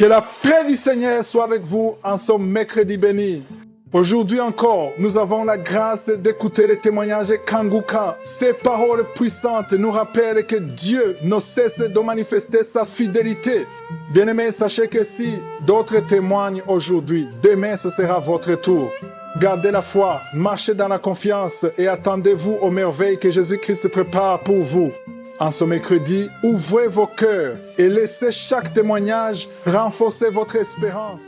Que la paix du Seigneur soit avec vous en ce mercredi béni. Aujourd'hui encore, nous avons la grâce d'écouter les témoignages de Kanguka. Ces paroles puissantes nous rappellent que Dieu ne cesse de manifester sa fidélité. Bien-aimés, sachez que si d'autres témoignent aujourd'hui, demain ce sera votre tour. Gardez la foi, marchez dans la confiance et attendez-vous aux merveilles que Jésus-Christ prépare pour vous. En ce mercredi, ouvrez vos cœurs et laissez chaque témoignage renforcer votre espérance.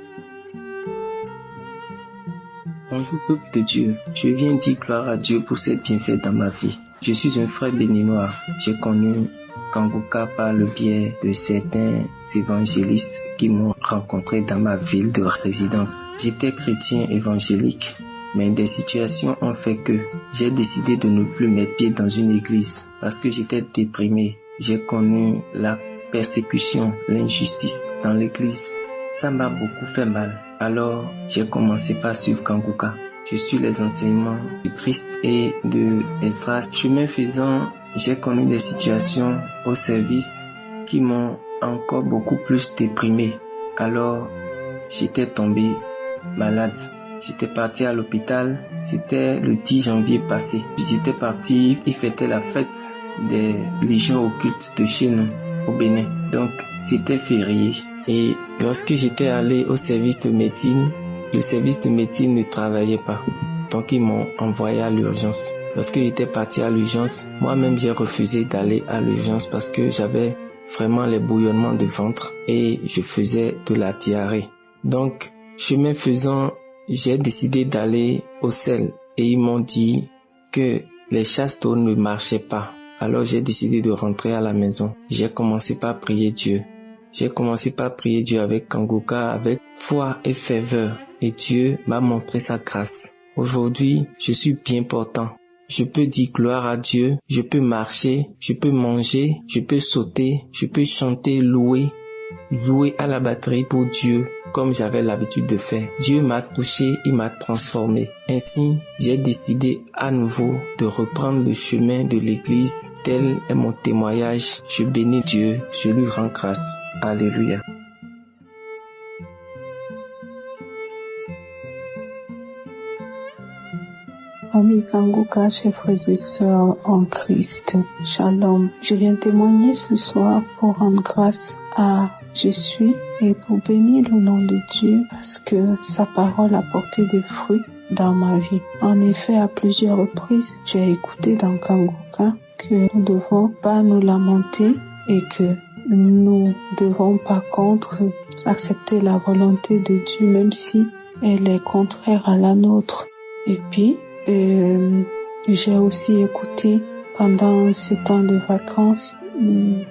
Bonjour peuple de Dieu, je viens dire gloire à Dieu pour ses bienfaits dans ma vie. Je suis un frère béninois. J'ai connu Kanguka par le biais de certains évangélistes qui m'ont rencontré dans ma ville de résidence. J'étais chrétien évangélique, mais des situations ont fait que j'ai décidé de ne plus mettre pied dans une église parce que j'étais déprimé. J'ai connu la persécution, l'injustice dans l'église. Ça m'a beaucoup fait mal. Alors, j'ai commencé par suivre Kanguka. Je suis les enseignements du Christ et de Esdras. Chemin faisant, j'ai connu des situations au service qui m'ont encore beaucoup plus déprimé. Alors, j'étais tombé malade. J'étais parti à l'hôpital. C'était le 10 janvier passé. J'étais parti, il fêtait la fête des légions occultes de chez nous, au Bénin. Donc, c'était férié. Et lorsque j'étais allé au service de médecine, le service de médecine ne travaillait pas. Donc ils m'ont envoyé à l'urgence. Lorsque j'étais parti à l'urgence, moi-même j'ai refusé d'aller à l'urgence parce que j'avais vraiment les bouillonnements de ventre et je faisais de la diarrhée. Donc, chemin faisant, j'ai décidé d'aller au sel et ils m'ont dit que les chastos ne marchaient pas. Alors j'ai décidé de rentrer à la maison. J'ai commencé par prier Dieu. J'ai commencé par prier Dieu avec Kanguka, avec foi et ferveur. Et Dieu m'a montré sa grâce. Aujourd'hui, je suis bien portant. Je peux dire gloire à Dieu. Je peux marcher, je peux manger, je peux sauter, je peux chanter, louer à la batterie pour Dieu, comme j'avais l'habitude de faire. Dieu m'a touché, il m'a transformé. Ainsi, j'ai décidé à nouveau de reprendre le chemin de l'église. Tel est mon témoignage. Je bénis Dieu, je lui rends grâce. Alléluia. Amis Kanguka, chers frères et sœurs en Christ, Shalom. Je viens témoigner ce soir pour rendre grâce à Jésus et pour bénir le nom de Dieu parce que sa parole a porté des fruits dans ma vie. En effet, à plusieurs reprises, j'ai écouté dans Kanguka que nous ne devons pas nous lamenter et que nous devons par contre accepter la volonté de Dieu même si elle est contraire à la nôtre. Et puis, j'ai aussi écouté pendant ce temps de vacances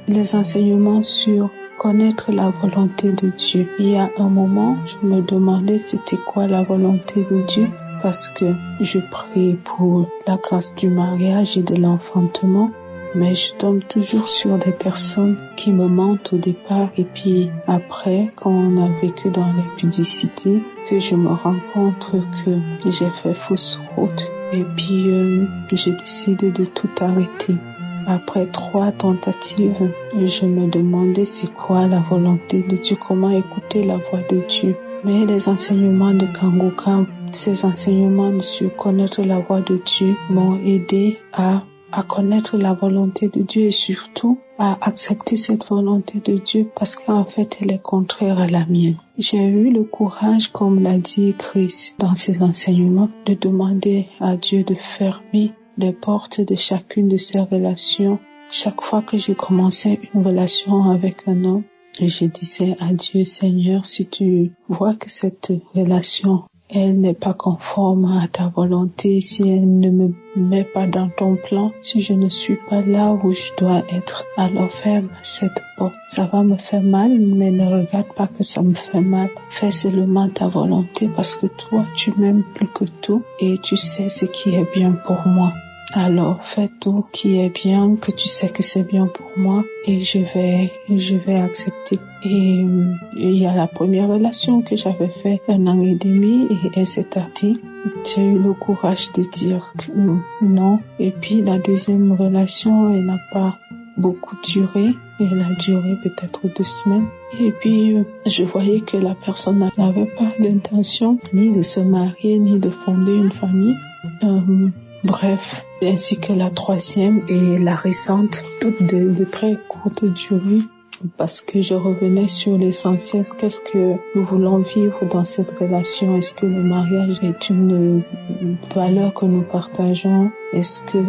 les enseignements sur connaître la volonté de Dieu. Il y a un moment, je me demandais c'était quoi la volonté de Dieu parce que je prie pour la grâce du mariage et de l'enfantement, mais je tombe toujours sur des personnes qui me mentent au départ et puis après, quand on a vécu dans l'impudicité, que je me rends compte que j'ai fait fausse route et puis j'ai décidé de tout arrêter. Après 3 tentatives, je me demandais c'est quoi la volonté de Dieu, comment écouter la voix de Dieu. Mais les enseignements de Kanguka, ces enseignements sur connaître la voix de Dieu m'ont aidé à connaître la volonté de Dieu et surtout à accepter cette volonté de Dieu parce qu'en fait elle est contraire à la mienne. J'ai eu le courage, comme l'a dit Chris dans ses enseignements, de demander à Dieu de fermer les portes de chacune de ces relations. Chaque fois que j'ai commencé une relation avec un homme, je disais à Dieu, Seigneur, si tu vois que cette relation elle n'est pas conforme à ta volonté, si elle ne me met pas dans ton plan, si je ne suis pas là où je dois être, alors ferme cette porte. Ça va me faire mal, mais ne regarde pas que ça me fait mal. Fais seulement ta volonté parce que toi, tu m'aimes plus que tout et tu sais ce qui est bien pour moi. Alors, fais tout qui est bien, que tu sais que c'est bien pour moi et je vais accepter. Et il y a la première relation que j'avais fait 1 an et demi et elle s'est arrêtée. J'ai eu le courage de dire que non. Et puis la deuxième relation, elle n'a pas beaucoup duré. Elle a duré peut-être 2 semaines. Et puis, je voyais que la personne n'avait pas l'intention ni de se marier, ni de fonder une famille. Bref, ainsi que la 3e et la récente, toutes de très courte durée. Parce que je revenais sur l'essentiel, qu'est-ce que nous voulons vivre dans cette relation? Est-ce que le mariage est une valeur que nous partageons? Est-ce que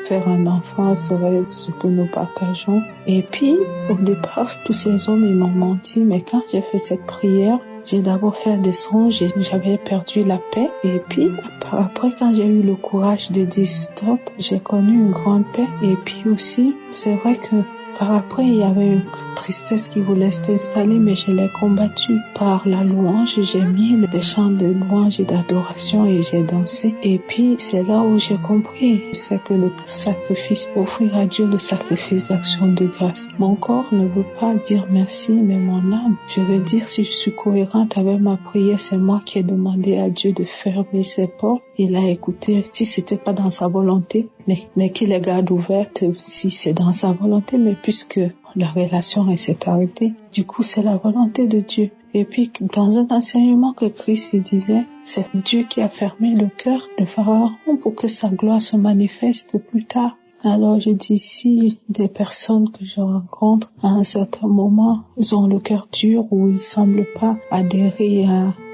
faire un enfant serait ce que nous partageons? Et puis, au départ, tous ces hommes, ils m'ont menti, mais quand j'ai fait cette prière, j'ai d'abord fait des songes et j'avais perdu la paix. Et puis, après, quand j'ai eu le courage de dire stop, j'ai connu une grande paix. Et puis aussi, c'est vrai que par après, il y avait une tristesse qui voulait s'installer, mais je l'ai combattue par la louange. J'ai mis des chants de louange et d'adoration et j'ai dansé. Et puis, c'est là où j'ai compris, c'est que le sacrifice, offrir à Dieu le sacrifice d'action de grâce. Mon corps ne veut pas dire merci, mais mon âme, je veux dire, si je suis cohérente avec ma prière, c'est moi qui ai demandé à Dieu de fermer ses portes. Il a écouté, si c'était pas dans sa volonté, mais qu'il les garde ouvertes, si c'est dans sa volonté, mais puisque la relation s'est arrêtée, du coup c'est la volonté de Dieu. Et puis dans un enseignement que Christ disait, c'est Dieu qui a fermé le cœur de Pharaon pour que sa gloire se manifeste plus tard. Alors je dis, si des personnes que je rencontre à un certain moment, ils ont le cœur dur ou ils semblent pas adhérer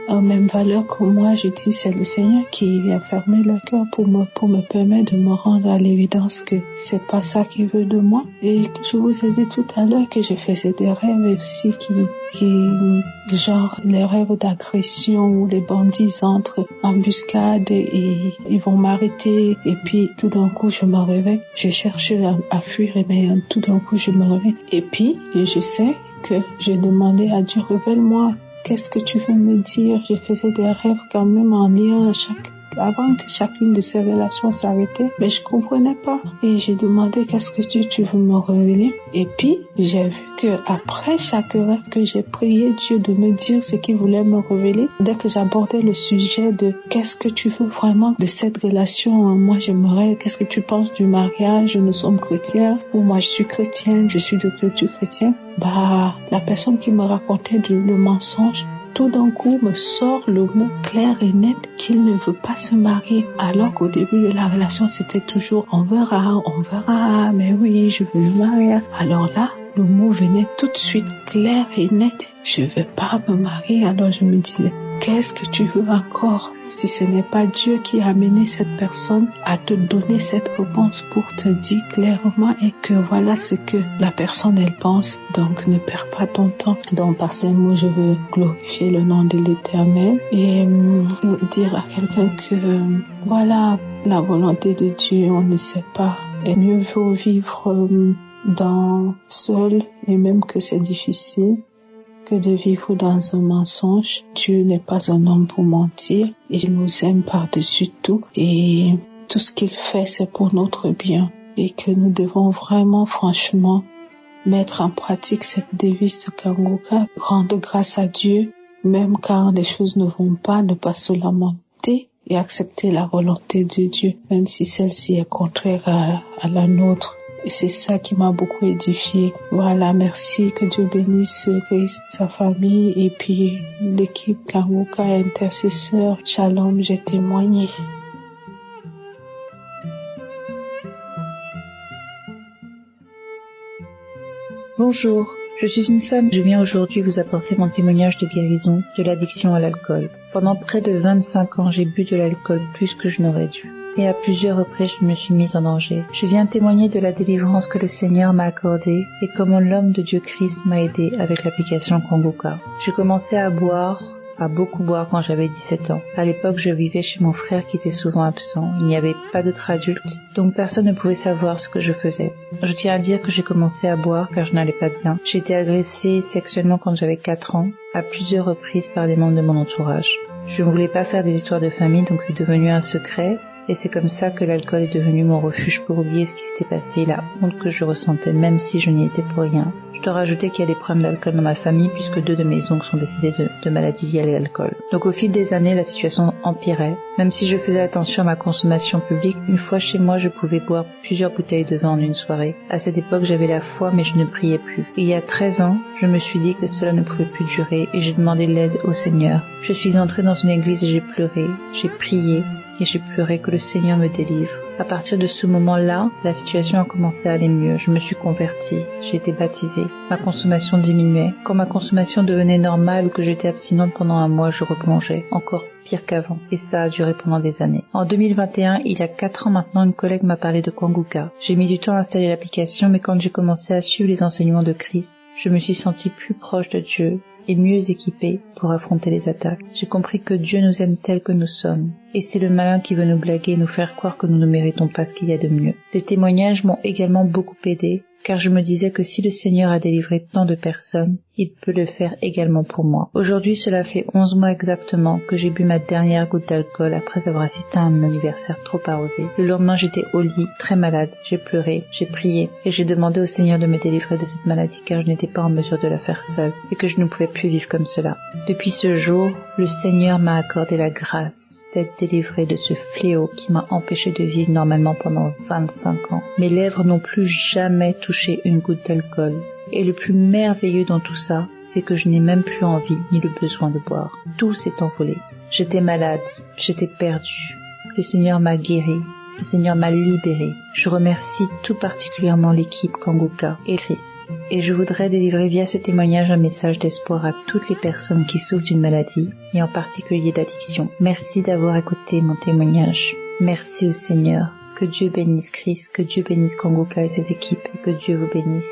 aux mêmes valeurs que moi, je dis, c'est le Seigneur qui a fermé leur cœur pour me permettre de me rendre à l'évidence que c'est pas ça qu'il veut de moi. Et je vous ai dit tout à l'heure que je faisais des rêves aussi genre les rêves d'agression où les bandits entrent en embuscade et ils vont m'arrêter et puis tout d'un coup je me réveille, je cherche à fuir mais tout d'un coup je me réveille et puis je sais que je demandais à Dieu, révèle-moi, qu'est-ce que tu veux me dire? Je faisais des rêves quand même en lien avant que chacune de ces relations s'arrêtait, mais je comprenais pas. Et j'ai demandé, qu'est-ce que tu veux me révéler? Et puis, j'ai vu que après chaque rêve que j'ai prié Dieu de me dire ce qu'il voulait me révéler, dès que j'abordais le sujet de qu'est-ce que tu veux vraiment de cette relation, moi j'aimerais, qu'est-ce que tu penses du mariage, nous sommes chrétiens, ou moi je suis chrétienne, je suis de culture chrétienne, la personne qui me racontait le mensonge, tout d'un coup me sort le mot clair et net qu'il ne veut pas se marier. Alors qu'au début de la relation, c'était toujours on verra, mais oui, je veux me marier. Alors là, le mot venait tout de suite clair et net. Je veux pas me marier. Alors je me disais, qu'est-ce que tu veux encore si ce n'est pas Dieu qui a amené cette personne à te donner cette réponse pour te dire clairement et que voilà ce que la personne elle pense. Donc ne perds pas ton temps. Donc par ces mots je veux glorifier le nom de l'Éternel et dire à quelqu'un que voilà la volonté de Dieu on ne sait pas et mieux vaut vivre seul et même que c'est difficile que de vivre dans un mensonge. Dieu n'est pas un homme pour mentir. Il nous aime par-dessus tout et tout ce qu'il fait, c'est pour notre bien. Et que nous devons vraiment, franchement, mettre en pratique cette devise de Kanguka, rendre grâce à Dieu, même quand les choses ne vont pas, ne pas se lamenter et accepter la volonté de Dieu, même si celle-ci est contraire à la nôtre. Et c'est ça qui m'a beaucoup édifié. Voilà, merci, que Dieu bénisse Christ, sa famille et puis l'équipe Kanguka Intercesseur. Shalom, j'ai témoigné. Bonjour, je suis une femme. Je viens aujourd'hui vous apporter mon témoignage de guérison de l'addiction à l'alcool. Pendant près de 25 ans, j'ai bu de l'alcool plus que je n'aurais dû. Et à plusieurs reprises, je me suis mise en danger. Je viens témoigner de la délivrance que le Seigneur m'a accordée et comment l'homme de Dieu Christ m'a aidé avec l'application Kanguka. J'ai commencé à beaucoup boire quand j'avais 17 ans. À l'époque, je vivais chez mon frère qui était souvent absent. Il n'y avait pas d'autres adultes, donc personne ne pouvait savoir ce que je faisais. Je tiens à dire que j'ai commencé à boire car je n'allais pas bien. J'ai été agressée sexuellement quand j'avais 4 ans, à plusieurs reprises par des membres de mon entourage. Je ne voulais pas faire des histoires de famille, donc c'est devenu un secret. Et c'est comme ça que l'alcool est devenu mon refuge pour oublier ce qui s'était passé et la honte que je ressentais même si je n'y étais pour rien. Je dois rajouter qu'il y a des problèmes d'alcool dans ma famille puisque 2 de mes oncles sont décédés de maladies liées à l'alcool. Donc au fil des années, la situation empirait. Même si je faisais attention à ma consommation publique, une fois chez moi, je pouvais boire plusieurs bouteilles de vin en une soirée. À cette époque, j'avais la foi mais je ne priais plus. Et il y a 13 ans, je me suis dit que cela ne pouvait plus durer et j'ai demandé l'aide au Seigneur. Je suis entrée dans une église et j'ai pleuré, j'ai prié et j'ai pleuré que le Seigneur me délivre. À partir de ce moment-là, la situation a commencé à aller mieux. Je me suis convertie, j'ai été baptisée. Ma consommation diminuait. Quand ma consommation devenait normale ou que j'étais abstinente pendant un mois, je replongeais. Encore pire qu'avant. Et ça a duré pendant des années. En 2021, il y a 4 ans maintenant, une collègue m'a parlé de Kanguka. J'ai mis du temps à installer l'application, mais quand j'ai commencé à suivre les enseignements de Christ, je me suis sentie plus proche de Dieu et mieux équipée pour affronter les attaques. J'ai compris que Dieu nous aime tels que nous sommes. Et c'est le malin qui veut nous blaguer et nous faire croire que nous ne méritons pas ce qu'il y a de mieux. Les témoignages m'ont également beaucoup aidé, car je me disais que si le Seigneur a délivré tant de personnes, il peut le faire également pour moi. Aujourd'hui, cela fait 11 mois exactement que j'ai bu ma dernière goutte d'alcool après avoir assisté à un anniversaire trop arrosé. Le lendemain, j'étais au lit, très malade. J'ai pleuré, j'ai prié et j'ai demandé au Seigneur de me délivrer de cette maladie car je n'étais pas en mesure de la faire seule et que je ne pouvais plus vivre comme cela. Depuis ce jour, le Seigneur m'a accordé la grâce d'être délivrée de ce fléau qui m'a empêché de vivre normalement pendant 25 ans. Mes lèvres n'ont plus jamais touché une goutte d'alcool. Et le plus merveilleux dans tout ça, c'est que je n'ai même plus envie ni le besoin de boire. Tout s'est envolé. J'étais malade, j'étais perdue. Le Seigneur m'a guéri, le Seigneur m'a libérée. Je remercie tout particulièrement l'équipe Kanguka et Christ. Et je voudrais délivrer via ce témoignage un message d'espoir à toutes les personnes qui souffrent d'une maladie, et en particulier d'addiction. Merci d'avoir écouté mon témoignage. Merci au Seigneur. Que Dieu bénisse Christ, que Dieu bénisse Kanguka et ses équipes, et que Dieu vous bénisse.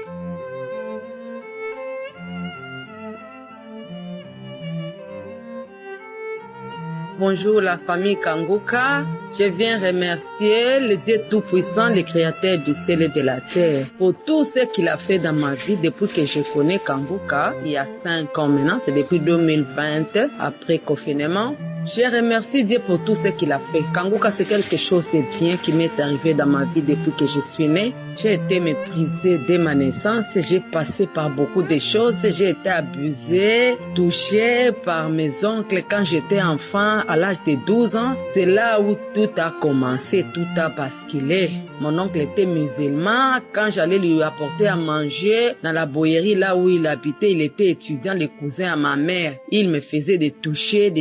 Bonjour la famille Kanguka, je viens remercier le Dieu Tout-Puissant, le Créateur du ciel et de la terre, pour tout ce qu'il a fait dans ma vie depuis que je connais Kanguka, il y a 5 ans maintenant, c'est depuis 2020, après confinement. Je remercie Dieu pour tout ce qu'il a fait. Kanguka, c'est quelque chose de bien qui m'est arrivé dans ma vie depuis que je suis née. J'ai été méprisée dès ma naissance. J'ai passé par beaucoup de choses. J'ai été abusée, touchée par mes oncles quand j'étais enfant à l'âge de 12 ans. C'est là où tout a commencé, tout a basculé. Mon oncle était musulman. Quand j'allais lui apporter à manger dans la boyerie là où il habitait, il était étudiant, le cousin à ma mère. Il me faisait des toucher.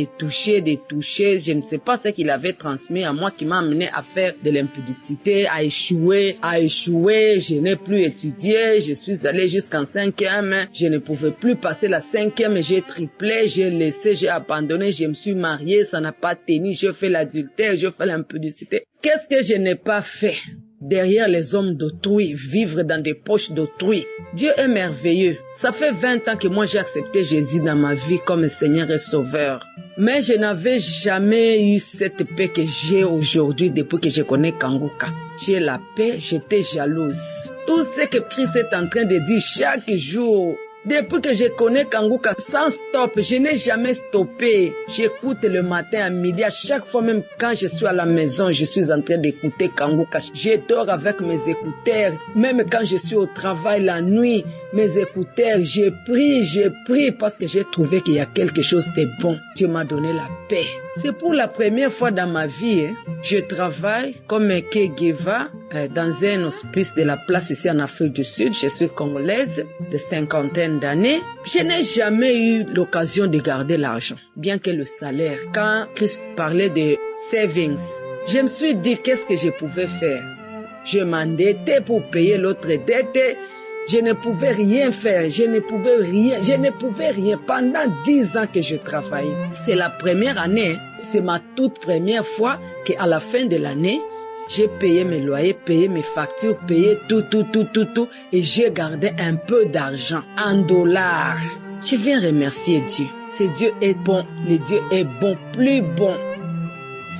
Je ne sais pas ce qu'il avait transmis à moi qui m'a amené à faire de l'impudicité, à échouer. Je n'ai plus étudié. Je suis allé jusqu'en 5e. Je ne pouvais plus passer la 5e. J'ai triplé, j'ai laissé, j'ai abandonné. Je me suis mariée, ça n'a pas tenu. Je fais l'adultère, je fais l'impudicité. Qu'est-ce que je n'ai pas fait? Derrière les hommes d'autrui, vivre dans des poches d'autrui. Dieu est merveilleux. Ça fait 20 ans que moi j'ai accepté Jésus dans ma vie comme Seigneur et Sauveur. Mais je n'avais jamais eu cette paix que j'ai aujourd'hui depuis que je connais Kanguka. J'ai la paix, j'étais jalouse. Tout ce que Christ est en train de dire chaque jour. Depuis que je connais Kanguka sans stop, je n'ai jamais stoppé. J'écoute le matin à midi, à chaque fois même quand je suis à la maison, je suis en train d'écouter Kanguka. Je dors avec mes écouteurs, même quand je suis au travail la nuit, mes écouteurs, je prie parce que j'ai trouvé qu'il y a quelque chose de bon. Dieu m'a donné la paix. C'est pour la première fois dans ma vie, je travaille comme caregiver dans un hospice de la place ici en Afrique du Sud. Je suis congolaise de 50 d'années. Je n'ai jamais eu l'occasion de garder l'argent, bien que le salaire. Quand Christ parlait de savings, je me suis dit qu'est-ce que je pouvais faire. Je m'endettais pour payer l'autre dette. Je ne pouvais rien faire, je ne pouvais rien pendant 10 ans que je travaillais. C'est la première année, c'est ma toute première fois qu'à la fin de l'année, j'ai payé mes loyers, payé mes factures, payé tout, et j'ai gardé un peu d'argent en dollars. Je viens remercier Dieu. Ce Dieu est bon, le Dieu est bon, plus bon.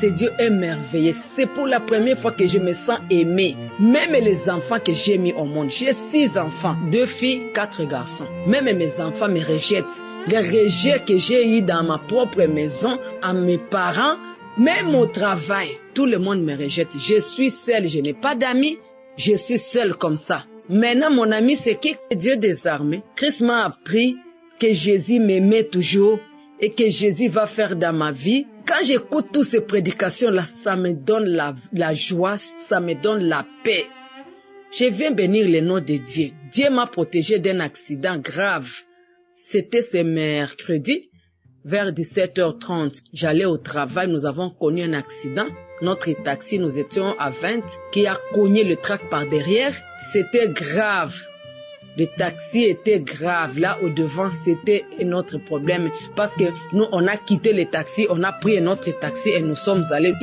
Ce Dieu est merveilleux. C'est pour la première fois que je me sens aimée. Même les enfants que j'ai mis au monde. J'ai 6 enfants, 2 filles, 4 garçons. Même mes enfants me rejettent. Les rejets que j'ai eu dans ma propre maison, à mes parents, Même au travail, tout le monde me rejette. Je suis seule, je n'ai pas d'amis. Je suis seule comme ça. Maintenant, mon ami, c'est qui? Dieu des armées. Christ m'a appris que Jésus m'aimait toujours et que Jésus va faire dans ma vie. Quand j'écoute toutes ces prédications-là, ça me donne la joie, ça me donne la paix. Je viens bénir le nom de Dieu. Dieu m'a protégé d'un accident grave. C'était ce mercredi, vers 17h30. J'allais au travail, nous avons connu un accident. Notre taxi, nous étions à 20, qui a cogné le track par derrière. C'était grave. Le taxi était grave. Là, au devant, c'était un autre problème. Parce que nous, on a quitté le taxi, on a pris un autre taxi et nous sommes allés.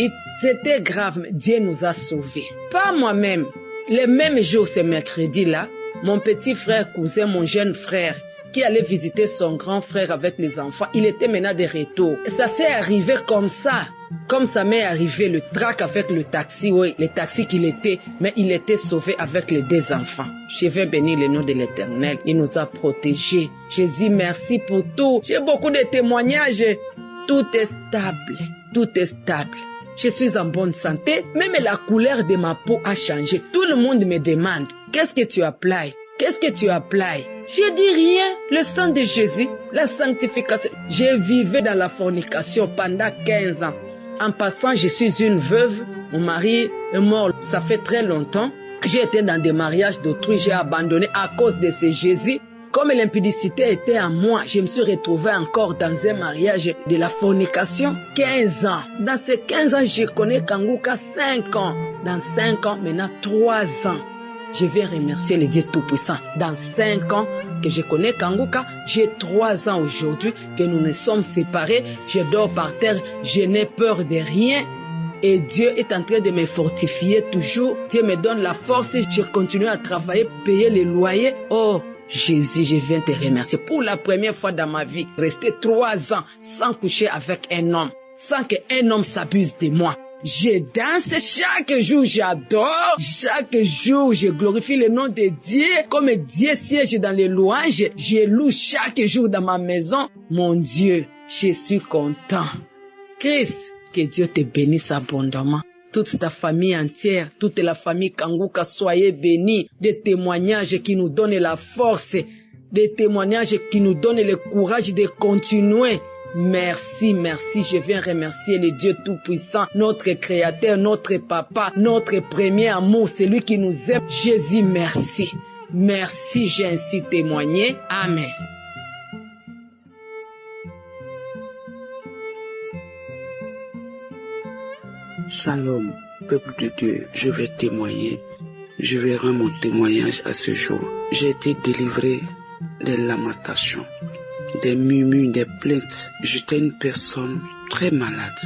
C'était grave, mais Dieu nous a sauvés. Pas moi-même. Le même jour, ce mercredi-là, mon petit frère, cousin, mon jeune frère, qui allait visiter son grand frère avec les enfants, il était maintenant de retour. Et ça s'est arrivé comme ça. Comme ça m'est arrivé, le trac avec le taxi, oui, le taxi qu'il était, mais il était sauvé avec les 2 enfants. Je vais bénir le nom de l'Éternel. Il nous a protégés. Jésus, merci pour tout. J'ai beaucoup de témoignages. Tout est stable. Tout est stable. Je suis en bonne santé. Même la couleur de ma peau a changé. Tout le monde me demande, qu'est-ce que tu applies? Qu'est-ce que tu applies? Je dis rien. Le sang de Jésus, la sanctification. Je vivais dans la fornication pendant 15 ans. En passant, je suis une veuve. Mon mari est mort. Ça fait très longtemps. J'ai été dans des mariages d'autrui. J'ai abandonné à cause de ce Jésus. Comme l'impudicité était en moi, je me suis retrouvée encore dans un mariage de la fornication. 15 ans. Dans ces 15 ans, je connais Kanguka 5 ans. Dans 5 ans, maintenant 3 ans. Je vais remercier le Dieu Tout-Puissant. Dans 5 ans que je connais Kanguka, j'ai 3 ans aujourd'hui que nous nous sommes séparés. Je dors par terre, je n'ai peur de rien. Et Dieu est en train de me fortifier toujours. Dieu me donne la force, je continue à travailler, payer les loyers. Oh, Jésus, je viens te remercier. Pour la première fois dans ma vie, rester 3 ans sans coucher avec un homme, sans qu'un homme s'abuse de moi. Je danse chaque jour, j'adore. Chaque jour, je glorifie le nom de Dieu. Comme Dieu siège dans les louanges, je loue chaque jour dans ma maison. Mon Dieu, je suis content. Christ, que Dieu te bénisse abondamment. Toute ta famille entière, toute la famille Kanguka, soyez bénis. Des témoignages qui nous donnent la force, des témoignages qui nous donnent le courage de continuer. Merci, merci, je viens remercier le Dieu Tout-Puissant, notre Créateur, notre Papa, notre premier amour, celui qui nous aime. Jésus, merci. Merci, j'ai ainsi témoigné. Amen. Shalom, peuple de Dieu, je vais témoigner. Je vais rendre mon témoignage à ce jour. J'ai été délivré des lamentations, des murmures, des plaintes. J'étais une personne très malade.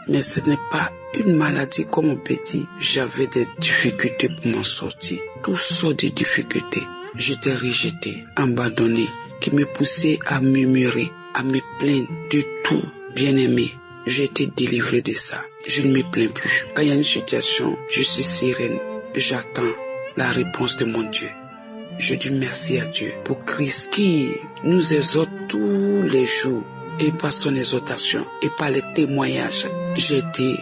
Mais ce n'est pas une maladie comme on peut dire. J'avais des difficultés pour m'en sortir. Toutes sortes de difficultés. J'étais rejeté, abandonné, qui me poussait à murmurer, à me plaindre de tout. Bien-aimé, j'ai été délivré de ça. Je ne me plains plus. Quand il y a une situation, je suis sereine. J'attends la réponse de mon Dieu. Je dis merci à Dieu pour Christ qui nous exhorte tous les jours. Et par son exhortation et par les témoignages, j'ai été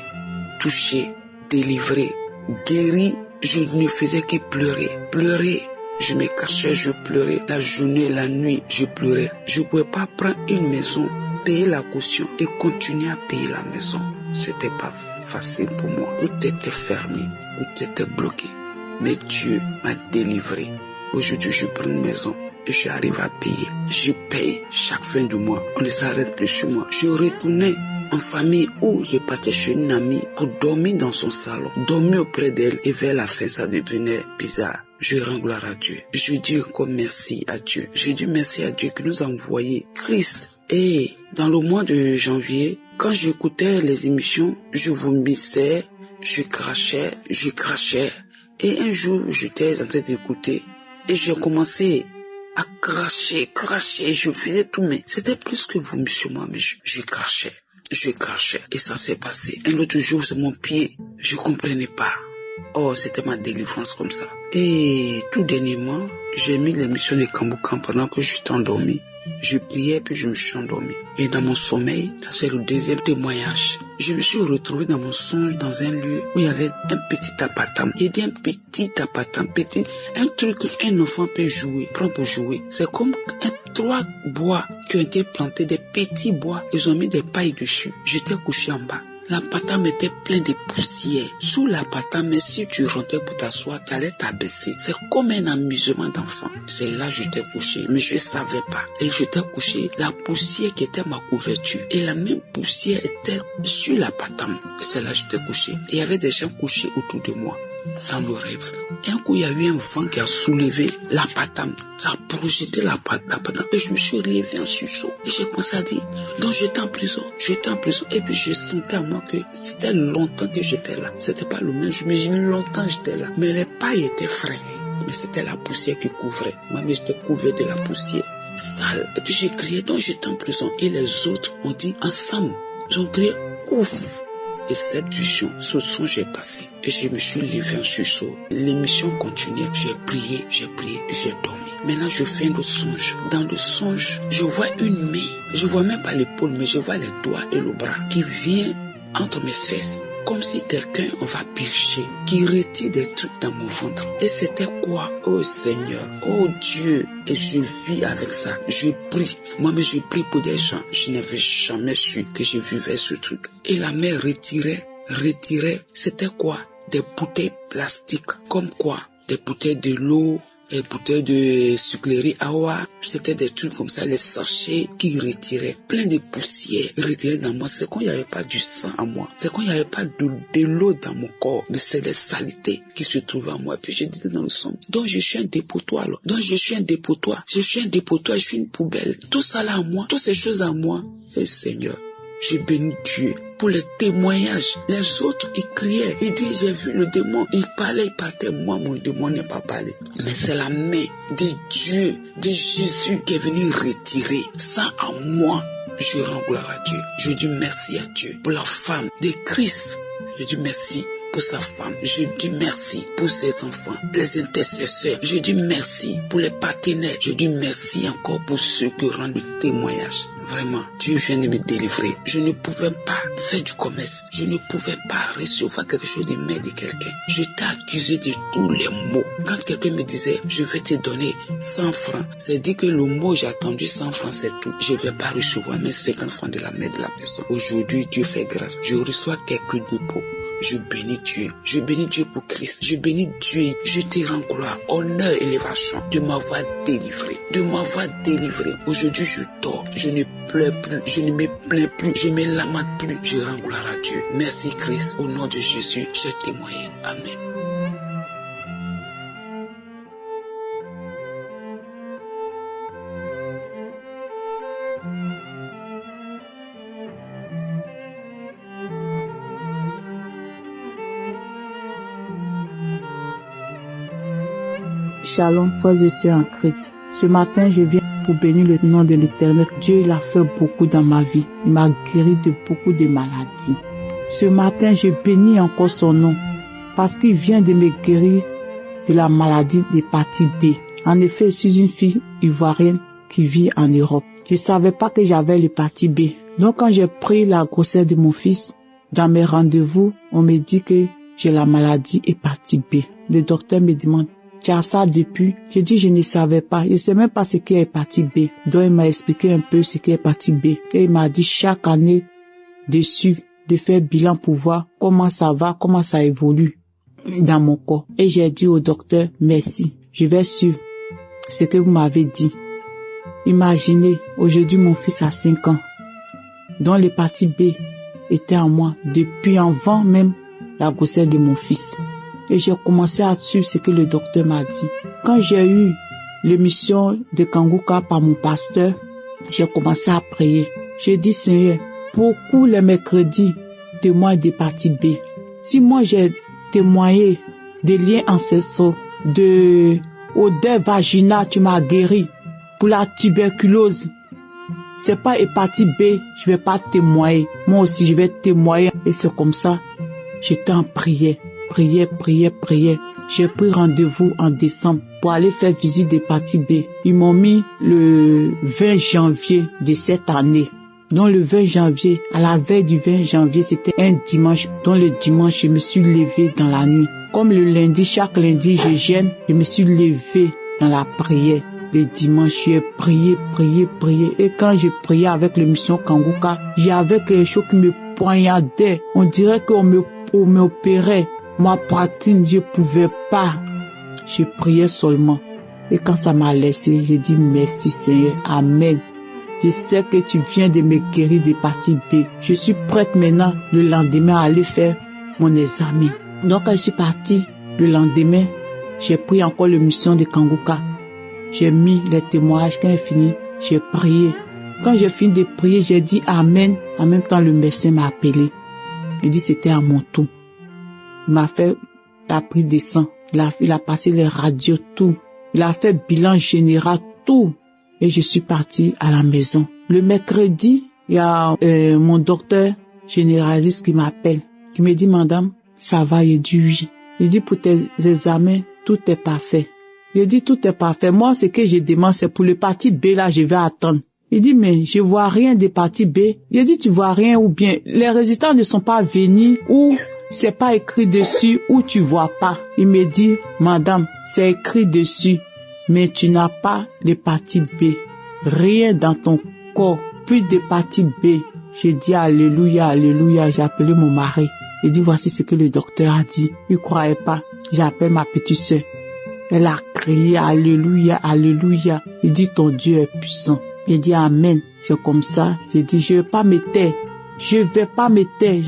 touché, délivré, guéri. Je ne faisais que pleurer. Pleurer. Je me cachais, je pleurais. La journée, la nuit, je pleurais. Je ne pouvais pas prendre une maison, payer la caution et continuer à payer la maison. C'était pas facile pour moi. Tout était fermé, tout était bloqué. Mais Dieu m'a délivré. Aujourd'hui, je prends une maison et j'arrive à payer. Je paye chaque fin du mois. On ne s'arrête plus sur moi. Je retournais en famille où je partais chez une amie pour dormir dans son salon, dormir auprès d'elle, et vers la fin, ça devenait bizarre. Je rends gloire à Dieu. Je dis encore merci à Dieu. Je dis merci à Dieu qui nous a envoyé Christ. Et dans le mois de janvier, quand j'écoutais les émissions, je vomissais, je crachais. Et un jour, j'étais en train d'écouter et j'ai commencé à cracher. Je faisais tout, mais c'était plus que vomissement, mais je crachais. Et ça s'est passé. Un autre jour, c'est mon pied. Je comprenais pas. Oh, c'était ma délivrance comme ça. Et tout dernièrement, j'ai mis l'émission de Kangouka pendant que j'étais endormi. Je priais puis je me suis endormi. Et dans mon sommeil, c'est le deuxième témoignage. Je me suis retrouvé dans mon songe dans un lieu où il y avait un petit tapatam. Il dit un petit tapatam, un truc qu'un enfant peut jouer, prendre pour jouer. C'est comme trois bois qui ont été plantés, des petits bois. Ils ont mis des pailles dessus. J'étais couché en bas. La patame était pleine de poussière. Sous la patame, si tu rentrais pour t'asseoir, tu allais t'abaisser. C'est comme un amusement d'enfant. C'est là que j'étais couché, mais je ne savais pas. Et j'étais couché, la poussière qui était ma couverture. Et la même poussière était sur la patame. Et c'est là que j'étais couché. Et il y avait des gens couchés autour de moi. Dans le rêve. Et un coup, il y a eu un vent qui a soulevé la patame. Ça a projeté la patame. Et je me suis relevé en sursaut. Et j'ai commencé à dire, donc j'étais en prison. Et puis je sentais à moi que c'était longtemps que j'étais là. C'était pas le même. Je m'imaginais longtemps que j'étais là. Mais les pailles étaient fraîches. Mais c'était la poussière qui couvrait. Moi, j'étais couvert de la poussière sale. Et puis j'ai crié, donc j'étais en prison. Et les autres ont dit ensemble. Ils ont crié, ouf. Et cette vision, ce songe est passé. Et je me suis levé en sursaut. L'émission continuait. J'ai prié, j'ai dormi. Maintenant, je fais un autre songe. Dans le songe, je vois une main. Je vois même pas l'épaule, mais je vois les doigts et le bras qui vient entre mes fesses. Comme si quelqu'un, on va piocher, qui retire des trucs dans mon ventre. Et c'était quoi? Oh Seigneur, oh Dieu. Et je vis avec ça. Je prie. Moi-même, je prie pour des gens. Je n'avais jamais su que je vivais ce truc. Et la main retirait. C'était quoi? Des bouteilles plastiques. Comme quoi? Des bouteilles de l'eau, des bouteilles de sucrerie awa. C'était des trucs comme ça, les sachets qui retiraient. Plein de poussière retiraient dans moi. C'est quand il n'y avait pas du sang en moi. C'est quand il n'y avait pas de l'eau dans mon corps. Mais c'est des saletés qui se trouvaient en moi. Puis je disais dans le son. Donc je suis un dépotoir. Je suis une poubelle. Tout ça là en moi. Toutes ces choses en moi. Et Seigneur, je bénis Dieu pour les témoignages. Les autres, ils criaient. Ils disaient, j'ai vu le démon. Il partait. Moi, mon démon n'est pas parlé. Mais c'est la main de Dieu, de Jésus qui est venu retirer ça en moi. Je rends gloire à Dieu. Je dis merci à Dieu pour la femme de Christ. Je dis merci pour sa femme. Je dis merci pour ses enfants, les intercesseurs. Je dis merci pour les partenaires. Je dis merci encore pour ceux qui rendent le témoignage. Vraiment, Dieu vient de me délivrer. Je ne pouvais pas faire du commerce. Je ne pouvais pas recevoir quelque chose de main de quelqu'un. J'étais accusé de tous les mots. Quand quelqu'un me disait, je vais te donner 100 francs, j'ai dit que le mot j'ai attendu 100 francs, c'est tout. Je ne vais pas recevoir mes 50 francs de la main de la personne. Aujourd'hui, Dieu fait grâce. Je reçois quelques dépôts. Je bénis Dieu. Je bénis Dieu pour Christ. Je bénis Dieu. Je te rends gloire, honneur et élévation de m'avoir délivré. Aujourd'hui, je dors. Je ne pleure plus. Je ne me plains plus. Je ne me lamente plus. Je rends gloire à Dieu. Merci Christ. Au nom de Jésus, j'ai témoigné. Amen. Shalom, frères et sœurs en Christ. Ce matin, je viens pour bénir le nom de l'Éternel. Dieu, il a fait beaucoup dans ma vie. Il m'a guéri de beaucoup de maladies. Ce matin, je bénis encore son nom parce qu'il vient de me guérir de la maladie d'hépatite B. En effet, je suis une fille ivoirienne qui vit en Europe. Je ne savais pas que j'avais l'hépatite B. Donc, quand j'ai pris la grossesse de mon fils, dans mes rendez-vous, on me dit que j'ai la maladie hépatite B. Le docteur me demande, tu as ça depuis? Je dis, je ne savais pas. Je ne sais même pas ce qu'est hépatite B. Donc, il m'a expliqué un peu ce qu'est hépatite B. Et il m'a dit chaque année dessus de faire bilan pour voir comment ça va, comment ça évolue dans mon corps. Et j'ai dit au docteur, merci. Je vais suivre ce que vous m'avez dit. Imaginez, aujourd'hui, mon fils a 5 ans. Donc, l'hépatite B était en moi depuis avant même la grossesse de mon fils. Et j'ai commencé à suivre ce que le docteur m'a dit. Quand j'ai eu l'émission de Kangouka par mon pasteur, j'ai commencé à prier. J'ai dit, Seigneur, beaucoup les mercredis témoignent d'hépatite B. Si moi j'ai témoigné des liens ancestraux, de odeur vaginale, tu m'as guéri. Pour la tuberculose, c'est pas hépatite B, je vais pas témoigner. Moi aussi, je vais témoigner. Et c'est comme ça, j'étais en prière. priais. J'ai pris rendez-vous en décembre pour aller faire visite d'hépatite B. Ils m'ont mis le 20 janvier de cette année. Donc le 20 janvier, à la veille du 20 janvier, c'était un dimanche. Donc le dimanche, je me suis levé dans la nuit. Comme le lundi, chaque lundi, je jeûne, je me suis levé dans la prière. Le dimanche, j'ai prié. Et quand je priais avec le mission Kanguka, j'avais quelque chose qui me poignardait. On dirait qu'on m'opérait. Ma poitrine, je pouvais pas. Je priais seulement. Et quand ça m'a laissé, j'ai dit merci Seigneur. Amen. Je sais que tu viens de me guérir d'hépatite B. Je suis prête maintenant le lendemain à aller faire mon examen. Donc quand je suis partie le lendemain, j'ai pris encore le mission de Kanguka. J'ai mis les témoignages. Quand j'ai fini, j'ai prié. Quand j'ai fini de prier, j'ai dit Amen. En même temps, le médecin m'a appelé. Il dit c'était à mon tour. Il m'a fait la prise de sang. Il a passé les radios, tout. Il a fait bilan général, tout. Et je suis partie à la maison. Le mercredi, il y a mon docteur généraliste qui m'appelle, qui me dit Madame, ça va? Il dit oui. Il dit pour tes examens, tout est parfait. Je dis tout est parfait. Moi, ce que je demande, c'est pour l'hépatite B, là, je vais attendre. Il dit, mais je vois rien d'hépatite B. Je dis, tu vois rien ou bien les résultats ne sont pas venus ou c'est pas écrit dessus ou tu vois pas. Il me dit, Madame, c'est écrit dessus, mais tu n'as pas l'hépatite B. Rien dans ton corps, plus d'hépatite B. J'ai dit, alléluia. J'ai appelé mon mari. Il dit, voici ce que le docteur a dit. Il croyait pas. J'appelle ma petite sœur. Elle a crié, alléluia. Il dit, ton Dieu est puissant. J'ai dit, amen. C'est comme ça. J'ai dit, je vais pas me taire. Je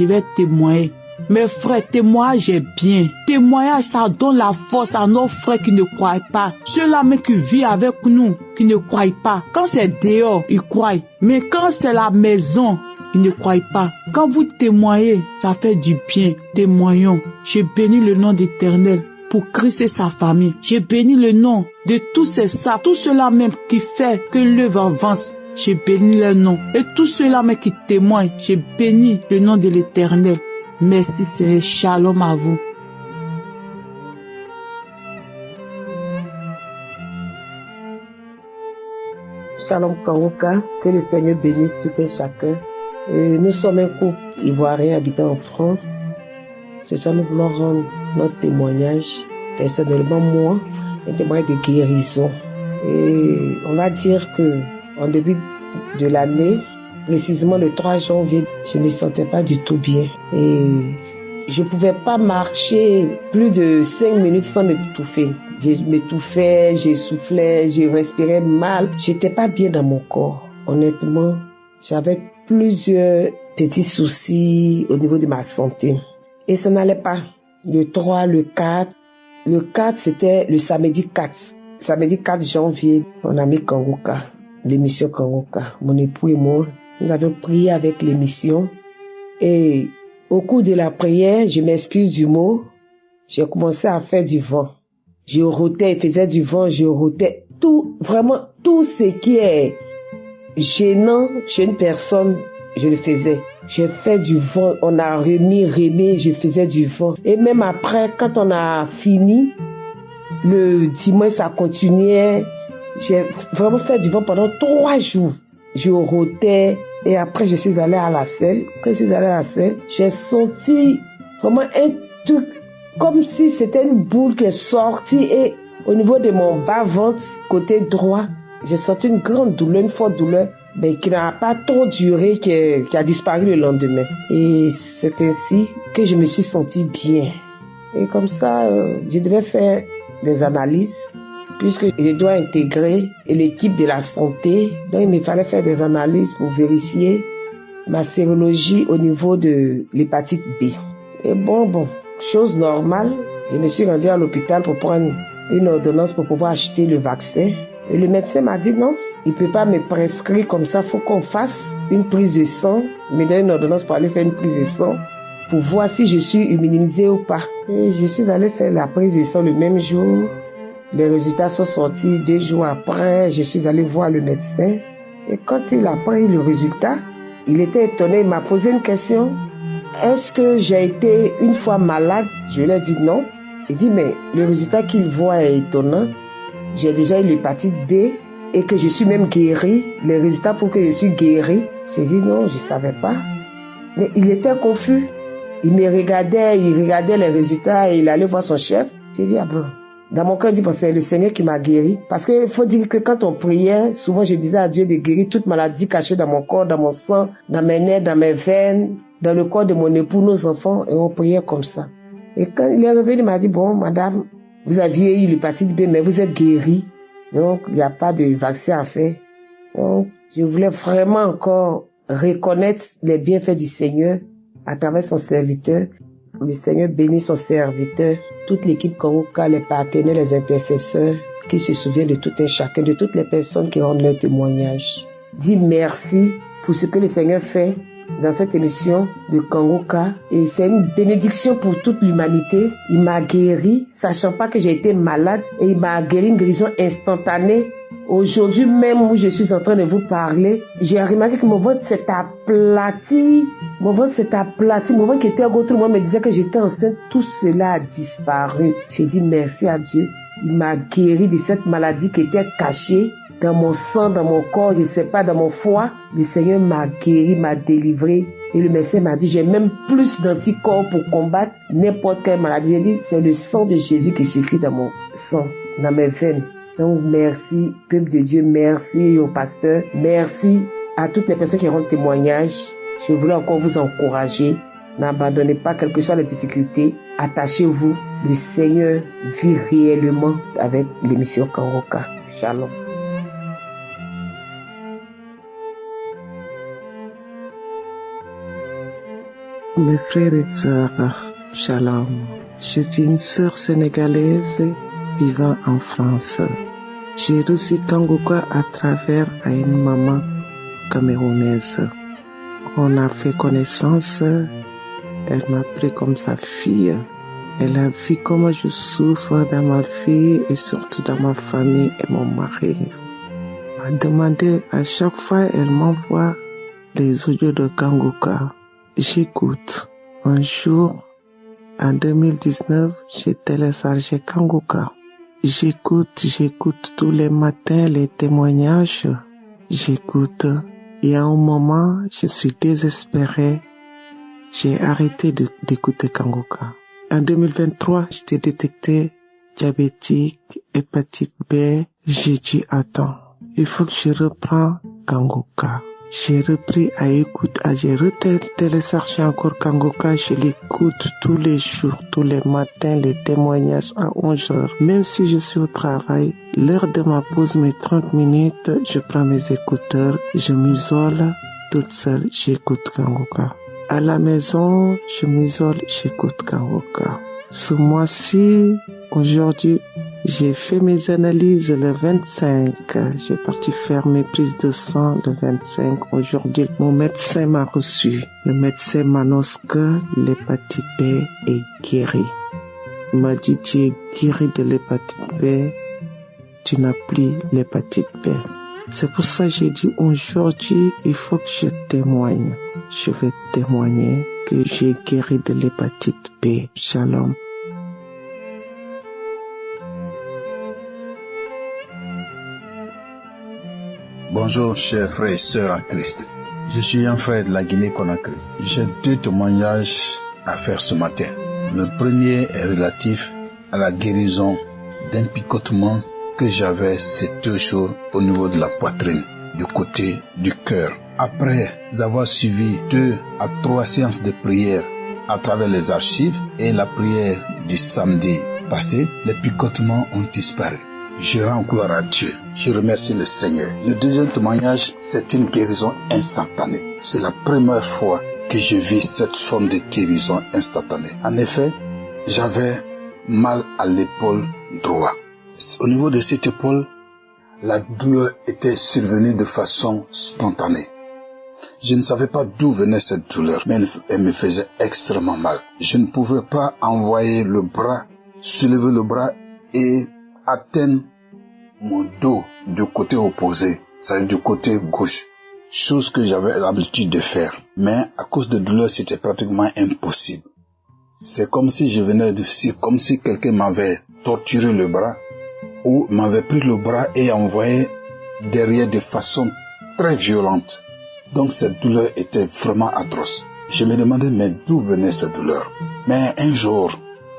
vais témoigner. Mes frères, témoignage est bien. Témoignage, ça donne la force à nos frères qui ne croient pas. Ceux-là même qui vivent avec nous, qui ne croient pas. Quand c'est dehors, ils croient. Mais quand c'est la maison, ils ne croient pas. Quand vous témoignez, ça fait du bien. Témoignons. Je bénis le nom d'Éternel pour Christ et sa famille. Je bénis le nom de tous ces saints, tout cela même qui fait que l'œuvre avance. Je bénis le nom. Et tous ceux-là même qui témoignent, je bénis le nom de l'Éternel. Merci Seigneur. Shalom à vous. Shalom Kanguka, que le Seigneur bénisse tout et chacun. Nous sommes un couple ivoirien habitant en France. Ce soir, nous voulons rendre notre témoignage, personnellement moi, un témoignage de guérison. Et on va dire que en début de l'année, précisément le 3 janvier, je ne me sentais pas du tout bien. Et je ne pouvais pas marcher plus de 5 minutes sans m'étouffer. Je m'étouffais, j'essoufflais, je respirais mal. J'étais pas bien dans mon corps. Honnêtement, j'avais plusieurs petits soucis au niveau de ma santé. Et ça n'allait pas. Le 3, le 4. Le 4, c'était le samedi 4. Samedi 4 janvier, on a mis Kanguka, l'émission Kanguka. Mon époux et moi, nous avons prié avec l'émission. Et au cours de la prière, je m'excuse du mot, j'ai commencé à faire du vent. Je rotais, faisais du vent, je rotais. Tout, vraiment, tout ce qui est gênant chez une personne, je le faisais. J'ai fait du vent, on a remis, je faisais du vent. Et même après, quand on a fini, le dimanche, ça continuait. J'ai vraiment fait du vent pendant 3 jours. Je rotais et après, je suis allée à la selle. Quand je suis allée à la selle, j'ai senti vraiment un truc comme si c'était une boule qui est sortie et au niveau de mon bas-ventre, côté droit, j'ai senti une grande douleur, une forte douleur, mais qui n'a pas trop duré, qui a disparu le lendemain. Et c'est ainsi que je me suis sentie bien. Et comme ça, je devais faire des analyses, puisque je dois intégrer l'équipe de la santé. Donc, il me fallait faire des analyses pour vérifier ma sérologie au niveau de l'hépatite B. Et bon, chose normale, je me suis rendue à l'hôpital pour prendre une ordonnance pour pouvoir acheter le vaccin. Et le médecin m'a dit non, il peut pas me prescrire comme ça, faut qu'on fasse une prise de sang, me donne une ordonnance pour aller faire une prise de sang, pour voir si je suis immunisée ou pas. Et je suis allée faire la prise de sang le même jour. Les résultats sont sortis 2 jours après, je suis allée voir le médecin. Et quand il a pris le résultat, il était étonné, il m'a posé une question. est-ce que j'ai été une fois malade? Je lui ai dit non. Il dit, mais le résultat qu'il voit est étonnant. J'ai déjà eu l'hépatite B et que je suis même guérie. Les résultats pour que je suis guérie. J'ai dit non, je ne savais pas. Mais il était confus. Il regardait les résultats et il allait voir son chef. J'ai dit, ah bon. Dans mon cœur, je dis, bon, c'est le Seigneur qui m'a guéri. Parce qu'il faut dire que quand on priait, souvent je disais à Dieu de guérir toute maladie cachée dans mon corps, dans mon sang, dans mes nerfs, dans mes veines, dans le corps de mon époux, nos enfants, et on priait comme ça. Et quand il est revenu, il m'a dit, bon, madame, vous aviez eu l'hépatite B, mais vous êtes guérie. Donc, il n'y a pas de vaccin à faire. Donc, je voulais vraiment encore reconnaître les bienfaits du Seigneur à travers son serviteur. Le Seigneur bénit son serviteur, toute l'équipe Kanguka, les partenaires, les intercesseurs, qui se souviennent de tout un chacun, de toutes les personnes qui rendent leur témoignage. Dis merci pour ce que le Seigneur fait dans cette émission de Kanguka. Et c'est une bénédiction pour toute l'humanité. Il m'a guéri, sachant pas que j'ai été malade, et il m'a guéri une guérison instantanée. Aujourd'hui même où je suis en train de vous parler, j'ai remarqué que mon ventre s'est aplati. Mon ventre qui était gros, tout le monde me disait que j'étais enceinte. Tout cela a disparu. J'ai dit merci à Dieu. Il m'a guéri de cette maladie qui était cachée dans mon sang, dans mon corps, je ne sais pas, dans mon foie. Le Seigneur m'a guéri, m'a délivré. Et le médecin m'a dit, j'ai même plus d'anticorps pour combattre n'importe quelle maladie. J'ai dit, c'est le sang de Jésus qui circule dans mon sang, dans mes veines. Donc, merci, peuple de Dieu, merci au pasteur, merci à toutes les personnes qui rendent témoignage. Je voulais encore vous encourager. N'abandonnez pas, quelles que soient les difficultés. Attachez-vous. Le Seigneur vit réellement avec l'émission Kanguka. Shalom. Mes frères et sœurs, shalom. Je suis une sœur sénégalaise vivant en France. J'ai reçu Kanguka à travers une maman camerounaise. On a fait connaissance. Elle m'a pris comme sa fille. Elle a vu comment je souffre dans ma vie et surtout dans ma famille et mon mari. Elle m'a demandé à chaque fois, elle m'envoie les audios de Kanguka. J'écoute. Un jour, en 2019, j'ai téléchargé Kanguka. J'écoute tous les matins les témoignages. J'écoute. Et à un moment, je suis désespéré. J'ai arrêté d'écouter Kanguka. En 2023, j'étais détecté diabétique, hépatite B. J'ai dit, attends, il faut que je reprends Kanguka. J'ai repris à écouter, j'ai téléchargé encore Kanguka, je l'écoute tous les jours, tous les matins, les témoignages à 11h. Même si je suis au travail, l'heure de ma pause, mes 30 minutes, je prends mes écouteurs, je m'isole toute seule, j'écoute Kanguka. À la maison, je m'isole, j'écoute Kanguka. Ce mois-ci, aujourd'hui, j'ai fait mes analyses le 25. J'ai parti faire mes prises de sang le 25. Aujourd'hui, mon médecin m'a reçu. Le médecin m'annonce que l'hépatite B est guérie. Il m'a dit, tu es guéri de l'hépatite B. Tu n'as plus l'hépatite B. C'est pour ça que j'ai dit aujourd'hui, il faut que je témoigne. Je vais témoigner que j'ai guéri de l'hépatite B. Shalom. Bonjour chers frères et sœurs en Christ. Je suis un frère de la Guinée-Conakry. J'ai 2 témoignages à faire ce matin. Le premier est relatif à la guérison d'un picotement que j'avais ces 2 jours au niveau de la poitrine, du côté du cœur. Après avoir suivi 2 à 3 séances de prière à travers les archives et la prière du samedi passé, les picotements ont disparu. Je rends gloire à Dieu. Je remercie le Seigneur. Le deuxième témoignage, c'est une guérison instantanée. C'est la première fois que je vis cette forme de guérison instantanée. En effet, j'avais mal à l'épaule droite. Au niveau de cette épaule, la douleur était survenue de façon spontanée. Je ne savais pas d'où venait cette douleur, mais elle me faisait extrêmement mal. Je ne pouvais pas envoyer le bras, soulever le bras et atteindre mon dos du côté opposé, c'est-à-dire du côté gauche. chose que j'avais l'habitude de faire. Mais à cause de douleur, c'était pratiquement impossible. C'est comme si comme si quelqu'un m'avait torturé le bras ou m'avait pris le bras et envoyé derrière de façon très violente. Donc cette douleur était vraiment atroce. Je me demandais mais d'où venait cette douleur. Mais un jour,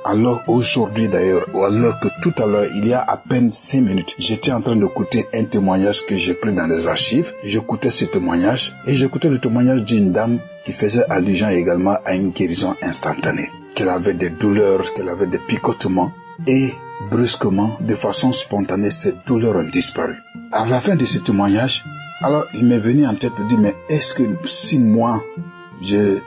alors aujourd'hui d'ailleurs, ou alors que tout à l'heure, il y a à peine 5 minutes, j'étais en train d'écouter un témoignage que j'ai pris dans les archives. J'écoutais ce témoignage et j'écoutais le témoignage d'une dame qui faisait allusion également à une guérison instantanée. Qu'elle avait des douleurs, qu'elle avait des picotements et brusquement, de façon spontanée, ces douleurs ont disparu. À la fin de ce témoignage, alors il m'est venu en tête de dire, mais est-ce que si moi, je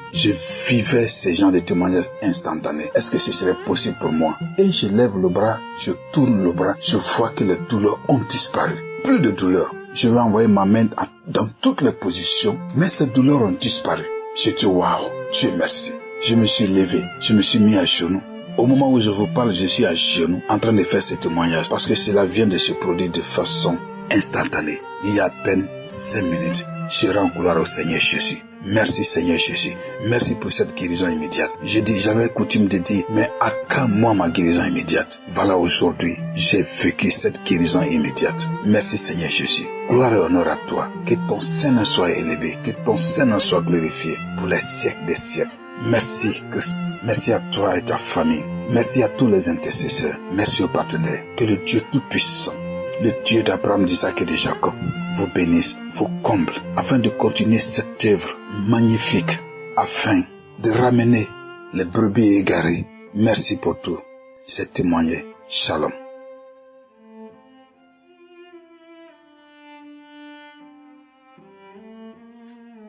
vivais ces genres de témoignages instantanés, est-ce que ce serait possible pour moi? Et je lève le bras, je tourne le bras, je vois que les douleurs ont disparu. Plus de douleurs. Je vais envoyer ma main dans toutes les positions, mais ces douleurs ont disparu. J'ai dit, waouh, Dieu merci. Je me suis levé, je me suis mis à genoux. Au moment où je vous parle, je suis à genoux en train de faire ce témoignage parce que cela vient de se produire de façon instantanée. Il y a à peine 5 minutes, je rends gloire au Seigneur Jésus. Merci Seigneur Jésus. Merci pour cette guérison immédiate. J'avais coutume de dire, mais à quand moi ma guérison immédiate? Voilà aujourd'hui, j'ai vécu cette guérison immédiate. Merci Seigneur Jésus. Gloire et honneur à toi. Que ton Saint-Nom soit élevé, que ton Saint-Nom soit glorifié pour les siècles des siècles. Merci Christ. Merci à toi et ta famille. Merci à tous les intercesseurs. Merci aux partenaires. Que le Dieu Tout-Puissant, le Dieu d'Abraham, d'Isaac et de Jacob, vous bénisse, vous comble, afin de continuer cette œuvre magnifique, afin de ramener les brebis égarées. Merci pour tout. C'est témoigné. Shalom.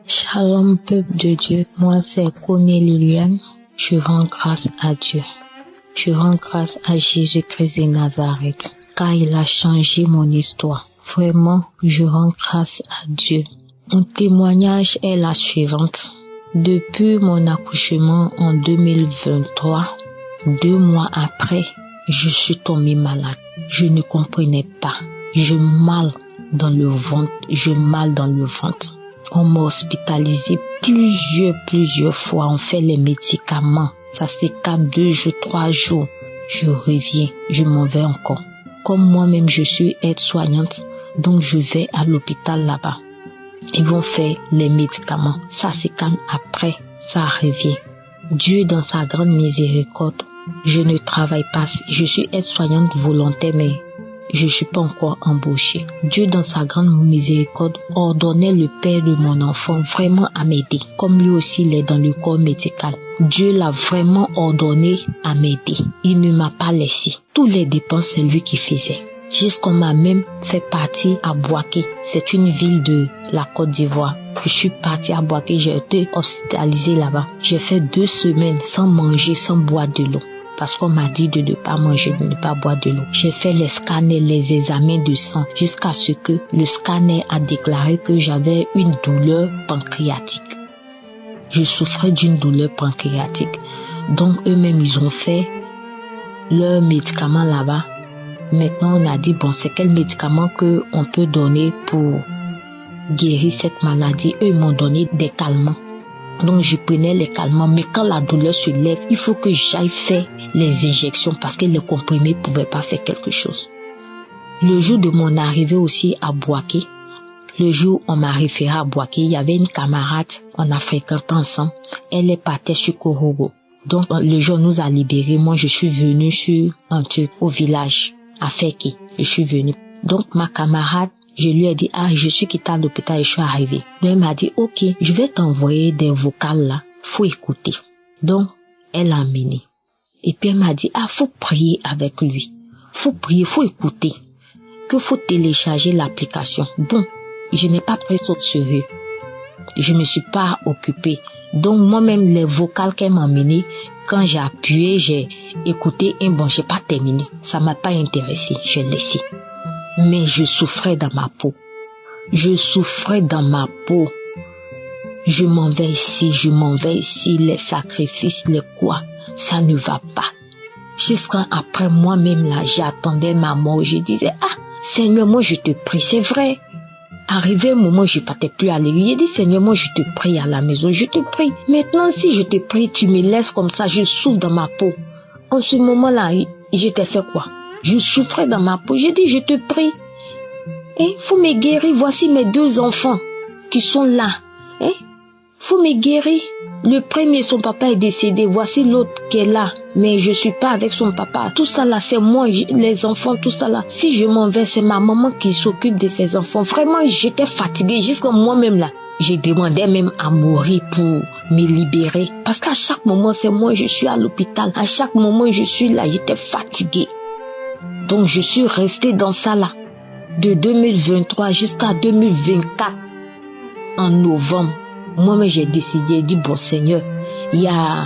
Shalom, peuple de Dieu. Moi, c'est Koné Liliane. Je rends grâce à Dieu. Je rends grâce à Jésus-Christ de Nazareth, car il a changé mon histoire. Vraiment, je rends grâce à Dieu. Mon témoignage est la suivante. Depuis mon accouchement en 2023, 2 mois après, je suis tombée malade. Je ne comprenais pas. Je mal dans le ventre. On m'a hospitalisé plusieurs fois. On fait les médicaments. Ça se calme 2 jours, 3 jours. Je reviens, je m'en vais encore. Comme moi-même, je suis aide-soignante, donc je vais à l'hôpital là-bas. Ils vont faire les médicaments. Ça se calme après, ça revient. Dieu, dans sa grande miséricorde, je ne travaille pas. Je suis aide-soignante volontaire, mais je ne suis pas encore embauchée. Dieu, dans sa grande miséricorde, ordonnait le père de mon enfant vraiment à m'aider. Comme lui aussi, il est dans le corps médical. Dieu l'a vraiment ordonné à m'aider. Il ne m'a pas laissé. Toutes les dépenses, c'est lui qui faisait. Jusqu'on m'a même fait partir à Boaké. C'est une ville de la Côte d'Ivoire. Je suis partie à Boaké, j'ai été hospitalisée là-bas. J'ai fait 2 semaines sans manger, sans boire de l'eau. Parce qu'on m'a dit de ne pas manger, de ne pas boire de l'eau. J'ai fait les scanners, les examens de sang, jusqu'à ce que le scanner a déclaré que j'avais une douleur pancréatique. Je souffrais d'une douleur pancréatique. Donc eux-mêmes, ils ont fait leurs médicaments là-bas. Maintenant, on a dit, bon, c'est quel médicament qu'on peut donner pour guérir cette maladie? Eux, ils m'ont donné des calmants. Donc, je prenais les calmants. Mais quand la douleur se lève, il faut que j'aille faire les injections parce que les comprimés ne pouvaient pas faire quelque chose. Le jour de mon arrivée aussi à Boaké, le jour où on m'a référé à Boaké, il y avait une camarade, on a fréquenté ensemble. Elle est partie sur Korogo. Donc, le jour nous a libérés. Moi, je suis venue sur un truc au village, à Feke. Je suis venue. Donc, ma camarade, je lui ai dit, je suis quitté à l'hôpital et je suis arrivée. Donc, elle m'a dit, ok, je vais t'envoyer des vocales là. Faut écouter. Donc, elle a amené. Et puis, elle m'a dit, faut prier avec lui. Faut prier, faut écouter. Que faut télécharger l'application. Bon, je n'ai pas pris ça au sérieux. Je me suis pas occupée. Donc, moi-même, les vocales qu'elle m'a amené, quand j'ai appuyé, j'ai écouté et bon, j'ai pas terminé. Ça m'a pas intéressé. J'ai laissé. Mais je souffrais dans ma peau. Je m'en vais ici, les sacrifices, les quoi, ça ne va pas. Jusqu'à après moi-même là, j'attendais ma mort. Je disais, Seigneur, moi je te prie, c'est vrai. Arrivé un moment, je partais plus à l'église. J'ai dit, Seigneur, moi, je te prie à la maison, je te prie. Maintenant, si je te prie, tu me laisses comme ça, je souffre dans ma peau. En ce moment-là, je t'ai fait quoi? Je souffrais dans ma peau. J'ai dit, je te prie. Faut me guérir. Voici mes 2 enfants qui sont là. Faut me guérir. Le premier, son papa est décédé. Voici l'autre qui est là. Mais je suis pas avec son papa. Tout ça là, c'est moi, les enfants, tout ça là. Si je m'en vais, c'est ma maman qui s'occupe de ses enfants. Vraiment, j'étais fatiguée jusqu'à moi-même là. J'ai demandé même à mourir pour me libérer. Parce qu'à chaque moment, c'est moi, je suis à l'hôpital. À chaque moment, je suis là, j'étais fatiguée. Donc, je suis restée dans ça là. De 2023 jusqu'à 2024. En novembre. Moi-même, j'ai décidé, j'ai dit, bon Seigneur, il y a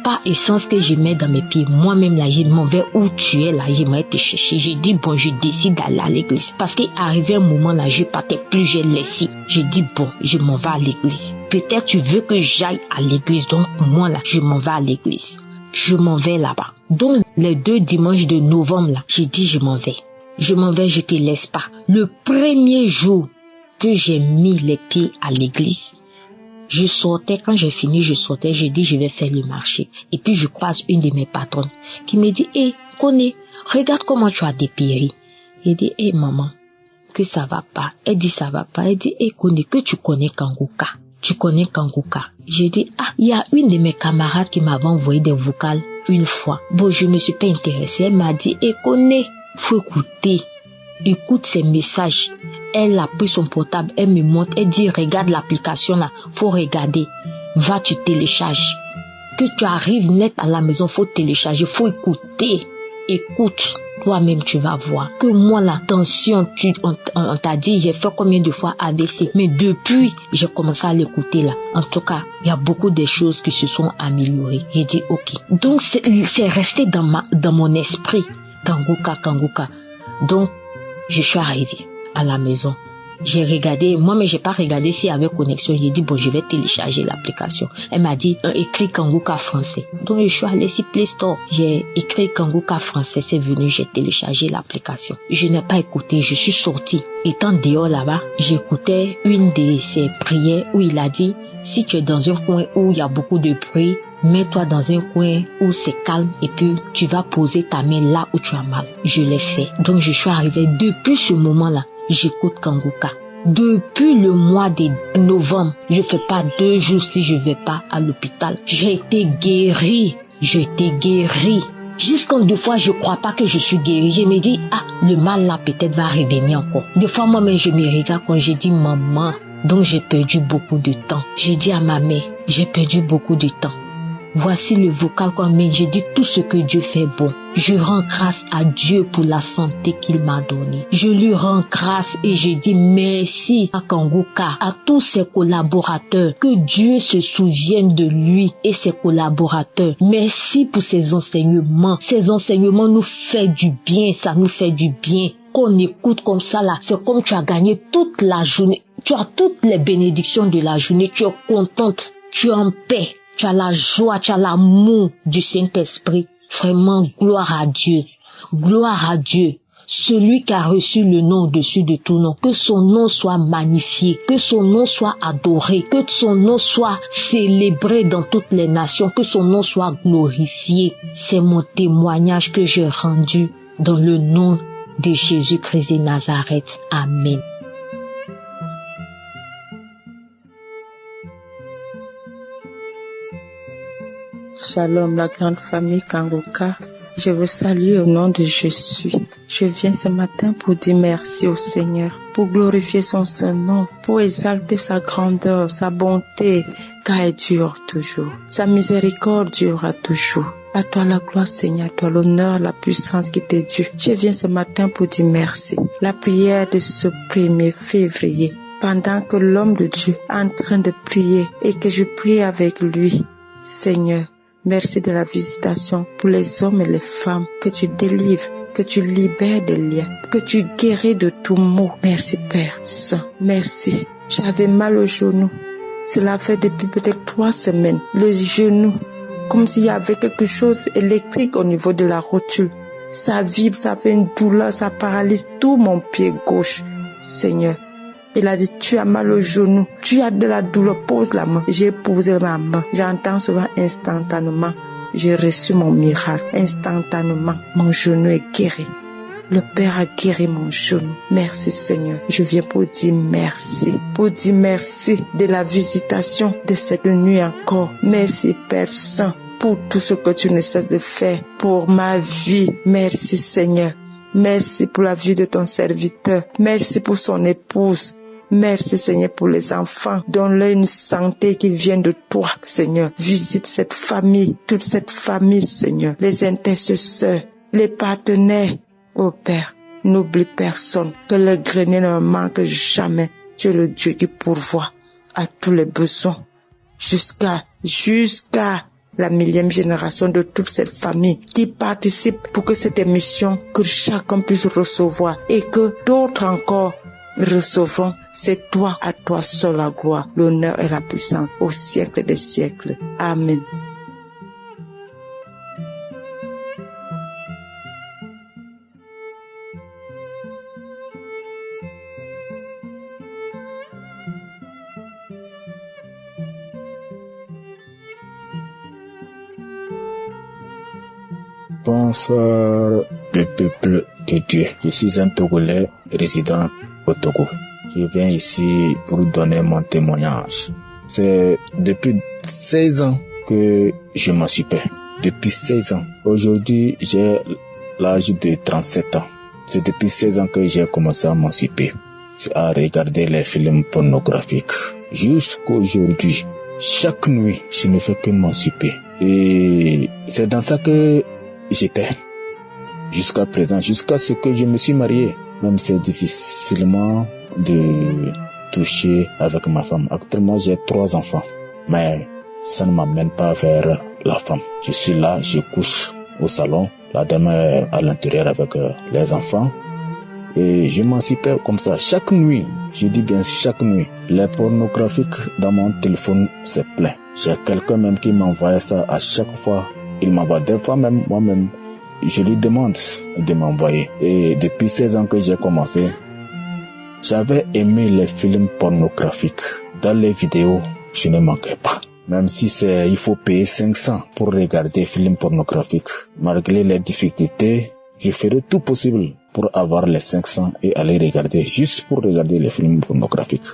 pas essence que je mets dans mes pieds. Moi-même, là, je m'en vais où tu es, là, je m'en vais te chercher. J'ai dit, bon, je décide d'aller à l'église. Parce qu'arrivé un moment, là, je partais plus, j'ai laissé. J'ai dit, bon, je m'en vais à l'église. Peut-être tu veux que j'aille à l'église. Donc, moi, là, je m'en vais à l'église. Je m'en vais là-bas. Donc, les 2 dimanches de novembre, là, j'ai dit, je m'en vais. Je m'en vais, je te laisse pas. Le premier jour que j'ai mis les pieds à l'église, je sortais, quand j'ai fini, je sortais, je dis, je vais faire le marché. Et puis, je croise une de mes patronnes qui me dit, Koné, regarde comment tu as dépéri. Je dis, maman, que ça va pas. Elle dit, ça va pas. Elle dit, Koné, que tu connais Kanguka. Tu connais Kanguka. Je dis, il y a une de mes camarades qui m'avait envoyé des vocales une fois. Bon, je me suis pas intéressée. Elle m'a dit, Koné, faut écouter. Écoute ces messages. Elle a pris son portable, elle me montre, elle dit, regarde l'application là, faut regarder. Va, tu télécharges. Que tu arrives net à la maison, faut télécharger, faut écouter. Écoute, toi-même tu vas voir. Que moi la tension, on t'a dit, j'ai fait combien de fois AVC. Mais depuis, j'ai commencé à l'écouter là. En tout cas, il y a beaucoup de choses qui se sont améliorées. J'ai dit, ok. Donc c'est resté dans mon esprit. Kanguka. Donc, je suis arrivée à la maison. J'ai regardé, moi-même j'ai pas regardé s'il y avait connexion. J'ai dit, bon, je vais télécharger l'application. Elle m'a dit, écrit Kanguka français. Donc je suis allée sur Play Store. J'ai écrit Kanguka français, c'est venu, j'ai téléchargé l'application. Je n'ai pas écouté, je suis sortie. Étant dehors là-bas, j'écoutais une de ses prières où il a dit, si tu es dans un coin où il y a beaucoup de bruit, mets-toi dans un coin où c'est calme et puis tu vas poser ta main là où tu as mal. Je l'ai fait. Donc je suis arrivée. Depuis ce moment-là, j'écoute Kanguka. Depuis le mois de novembre, je fais pas 2 jours si je vais pas à l'hôpital. J'ai été guérie. Jusqu'en 2 fois, je crois pas que je suis guérie. Je me dis, le mal là peut-être va revenir encore. Des fois, moi-même, je me regarde quand je dis maman. Donc j'ai perdu beaucoup de temps. J'ai dit à ma mère, j'ai perdu beaucoup de temps. Voici le vocal qu'on met. Je dis tout ce que Dieu fait bon. Je rends grâce à Dieu pour la santé qu'il m'a donnée. Je lui rends grâce et je dis merci à Kanguka, à tous ses collaborateurs. Que Dieu se souvienne de lui et ses collaborateurs. Merci pour ses enseignements. Ces enseignements nous font du bien. Ça nous fait du bien. Qu'on écoute comme ça là, c'est comme tu as gagné toute la journée. Tu as toutes les bénédictions de la journée. Tu es contente. Tu es en paix. Tu as la joie, tu as l'amour du Saint-Esprit. Vraiment, gloire à Dieu. Gloire à Dieu. Celui qui a reçu le nom au-dessus de tout nom. Que son nom soit magnifié. Que son nom soit adoré. Que son nom soit célébré dans toutes les nations. Que son nom soit glorifié. C'est mon témoignage que j'ai rendu dans le nom de Jésus-Christ de Nazareth. Amen. Shalom, la grande famille Kanguka. Je vous salue au nom de Jésus. Je viens ce matin pour dire merci au Seigneur, pour glorifier son Saint-Nom, pour exalter sa grandeur, sa bonté, car elle dure toujours. Sa miséricorde durera toujours. À toi la gloire, Seigneur, à toi l'honneur, la puissance qui t'est due. Je viens ce matin pour dire merci. La prière de ce 1er février, pendant que l'homme de Dieu est en train de prier et que je prie avec lui, Seigneur, merci de la visitation pour les hommes et les femmes que tu délivres, que tu libères des liens, que tu guéris de tout maux. Merci Père Saint, merci. J'avais mal au genou. Cela fait depuis peut-être 3 semaines. Le genou, comme s'il y avait quelque chose électrique au niveau de la rotule. Ça vibre, ça fait une douleur, ça paralyse tout mon pied gauche. Seigneur. Il a dit, tu as mal au genou, tu as de la douleur, pose la main. J'ai posé ma main. J'entends souvent instantanément. J'ai reçu mon miracle. Instantanément, mon genou est guéri. Le Père a guéri mon genou. Merci Seigneur. Je viens pour dire merci. Pour dire merci de la visitation de cette nuit encore. Merci Père Saint pour tout ce que tu ne cesses de faire pour ma vie. Merci Seigneur. Merci pour la vie de ton serviteur. Merci pour son épouse. Merci Seigneur pour les enfants. Donne-leur une santé qui vient de toi, Seigneur. Visite cette famille, toute cette famille, Seigneur. Les intercesseurs, les partenaires. Oh Père, n'oublie personne. Que le grenier ne manque jamais. Tu es le Dieu qui pourvoit à tous les besoins. Jusqu'à la 1000e génération de toute cette famille qui participe pour que cette émission, que chacun puisse recevoir et que d'autres encore recevront. C'est toi, à toi seul la gloire, l'honneur et la puissance au siècle des siècles. Amen. Bonsoir, le peuple de Dieu. Je suis un Togolais résident au Togo. Je viens ici pour donner mon témoignage. C'est depuis 16 ans que je m'émancipe. Depuis 16 ans. Aujourd'hui, j'ai l'âge de 37 ans. C'est depuis 16 ans que j'ai commencé à m'émanciper, à regarder les films pornographiques. Jusqu'aujourd'hui, chaque nuit, je ne fais que m'émanciper. Et c'est dans ça que j'étais jusqu'à présent, jusqu'à ce que je me suis marié. Même c'est difficilement de toucher avec ma femme. Actuellement, j'ai 3 enfants, mais ça ne m'amène pas vers la femme. Je suis là, je couche au salon, la dame est à l'intérieur avec les enfants. Et je m'émancipe comme ça chaque nuit. Je dis bien chaque nuit. Les pornographiques dans mon téléphone, c'est plein. J'ai quelqu'un même qui m'envoie ça à chaque fois. Il m'envoie des fois même, moi-même, je lui demande de m'envoyer. Et depuis 16 ans que j'ai commencé, j'avais aimé les films pornographiques. Dans les vidéos, je ne manquais pas. Même si il faut payer 500 pour regarder des films pornographiques. Malgré les difficultés, je ferai tout possible pour avoir les 500 et aller regarder, juste pour regarder les films pornographiques.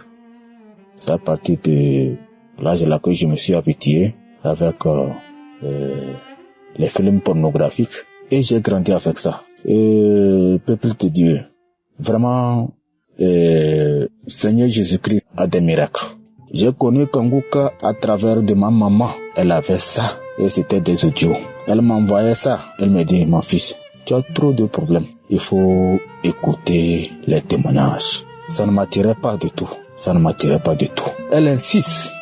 C'est à partir de l'âge là que je me suis habitué avec les films pornographiques et j'ai grandi avec ça. Et peuple de Dieu, vraiment, Seigneur Jésus-Christ a des miracles. J'ai connu Kanguka à travers de ma maman. Elle avait ça et c'était des audios. Elle m'envoyait ça. Elle me dit, mon fils, tu as trop de problèmes. Il faut écouter les témoignages. Ça ne m'attirait pas du tout. Ça ne m'attirait pas du tout. Elle insiste.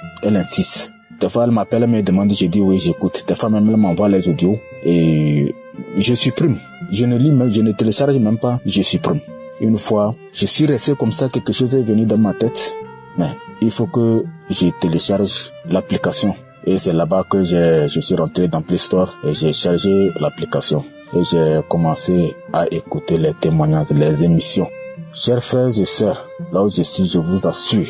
Des fois, elle m'appelle, elle me demande, je dis oui, j'écoute. Des fois, même, elle m'envoie les audios et je supprime. Je ne lis même, je ne télécharge même pas, je supprime. Une fois, je suis resté comme ça, quelque chose est venu dans ma tête. Mais il faut que je télécharge l'application. Et c'est là-bas que je suis rentré dans Play Store et j'ai chargé l'application. Et j'ai commencé à écouter les témoignages, les émissions. Chers frères et sœurs, là où je suis, je vous assure.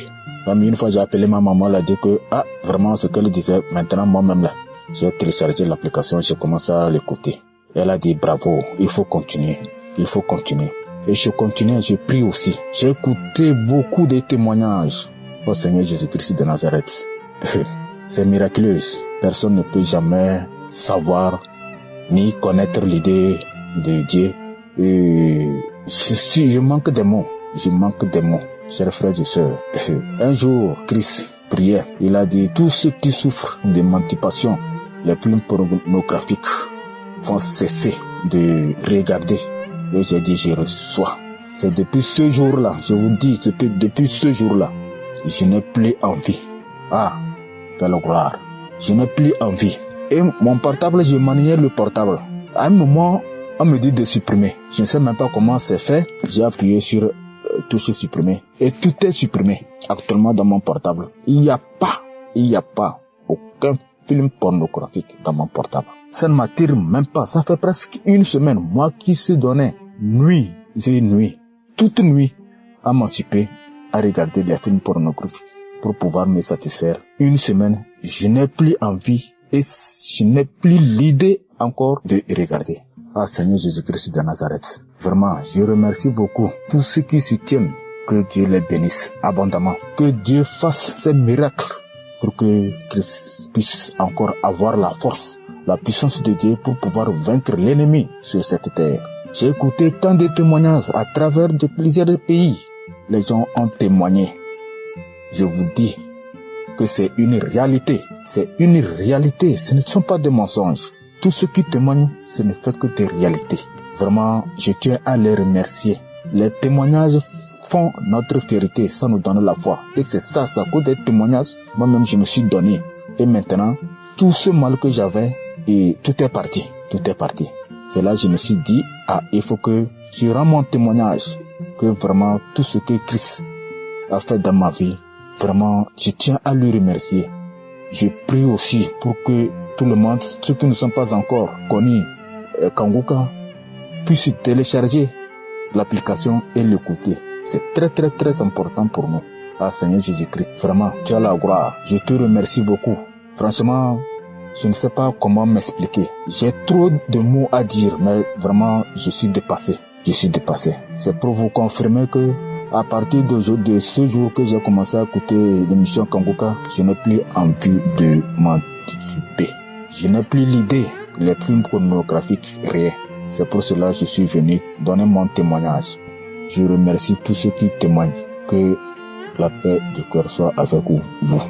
Même une fois, j'ai appelé ma maman, elle a dit que, vraiment, ce qu'elle disait, maintenant, moi-même, là, j'ai téléchargé l'application, j'ai commencé à l'écouter. Elle a dit, bravo, il faut continuer. Et je continue, je prie aussi. J'ai écouté beaucoup de témoignages au Seigneur Jésus-Christ de Nazareth. C'est miraculeux. Personne ne peut jamais savoir ni connaître l'idée de Dieu. Et je manque des mots. Chers frères et sœurs. Un jour, Christ priait. Il a dit, tous ceux qui souffrent d'émancipation, les films pornographiques vont cesser de regarder. Et j'ai dit, je reçois. C'est depuis ce jour-là, je vous dis, depuis ce jour-là, je n'ai plus envie. Quelle gloire. Je n'ai plus envie. Et mon portable, je maniais le portable. À un moment, on me dit de supprimer. Je ne sais même pas comment c'est fait. J'ai appuyé sur touche supprimer. Et tout est supprimé. Actuellement dans mon portable. Il n'y a pas aucun film pornographique dans mon portable. Ça ne m'attire même pas. Ça fait presque une semaine. Moi qui se donnais nuit, toute nuit, à m'occuper à regarder des films pornographiques pour pouvoir me satisfaire. Une semaine, je n'ai plus envie et je n'ai plus l'idée encore de regarder. Ah Seigneur Jésus-Christ de Nazareth, vraiment, je remercie beaucoup tous ceux qui soutiennent. Que Dieu les bénisse abondamment. Que Dieu fasse ces miracles pour que Christ puisse encore avoir la force, la puissance de Dieu pour pouvoir vaincre l'ennemi sur cette terre. J'ai écouté tant de témoignages à travers de plusieurs pays. Les gens ont témoigné. Je vous dis que c'est une réalité. C'est une réalité. Ce ne sont pas des mensonges. Tous ceux qui témoignent, ce ne fait que des réalités. Vraiment, je tiens à les remercier. Les témoignages font notre vérité, ça nous donne la foi. Et c'est ça, à cause des témoignages, moi-même je me suis donné. Et maintenant, tout ce mal que j'avais, et tout est parti. C'est là que je me suis dit, il faut que je rends mon témoignage, que vraiment tout ce que Christ a fait dans ma vie, vraiment, je tiens à lui remercier. Je prie aussi pour que tout le monde, ceux qui ne sont pas encore connus, Kanguka, puissent télécharger l'application et l'écouter. C'est très très très important pour nous. Seigneur Jésus-Christ, vraiment, tu as la gloire. Je te remercie beaucoup. Franchement, je ne sais pas comment m'expliquer. J'ai trop de mots à dire, mais vraiment, je suis dépassé. C'est pour vous confirmer que à partir de ce jour que j'ai commencé à écouter l'émission Kanguka, je n'ai plus envie de m'anticiper. Je n'ai plus l'idée, les films pornographiques, rien. C'est pour cela que je suis venu donner mon témoignage. Je remercie tous ceux qui témoignent. Que la paix du cœur soit avec vous.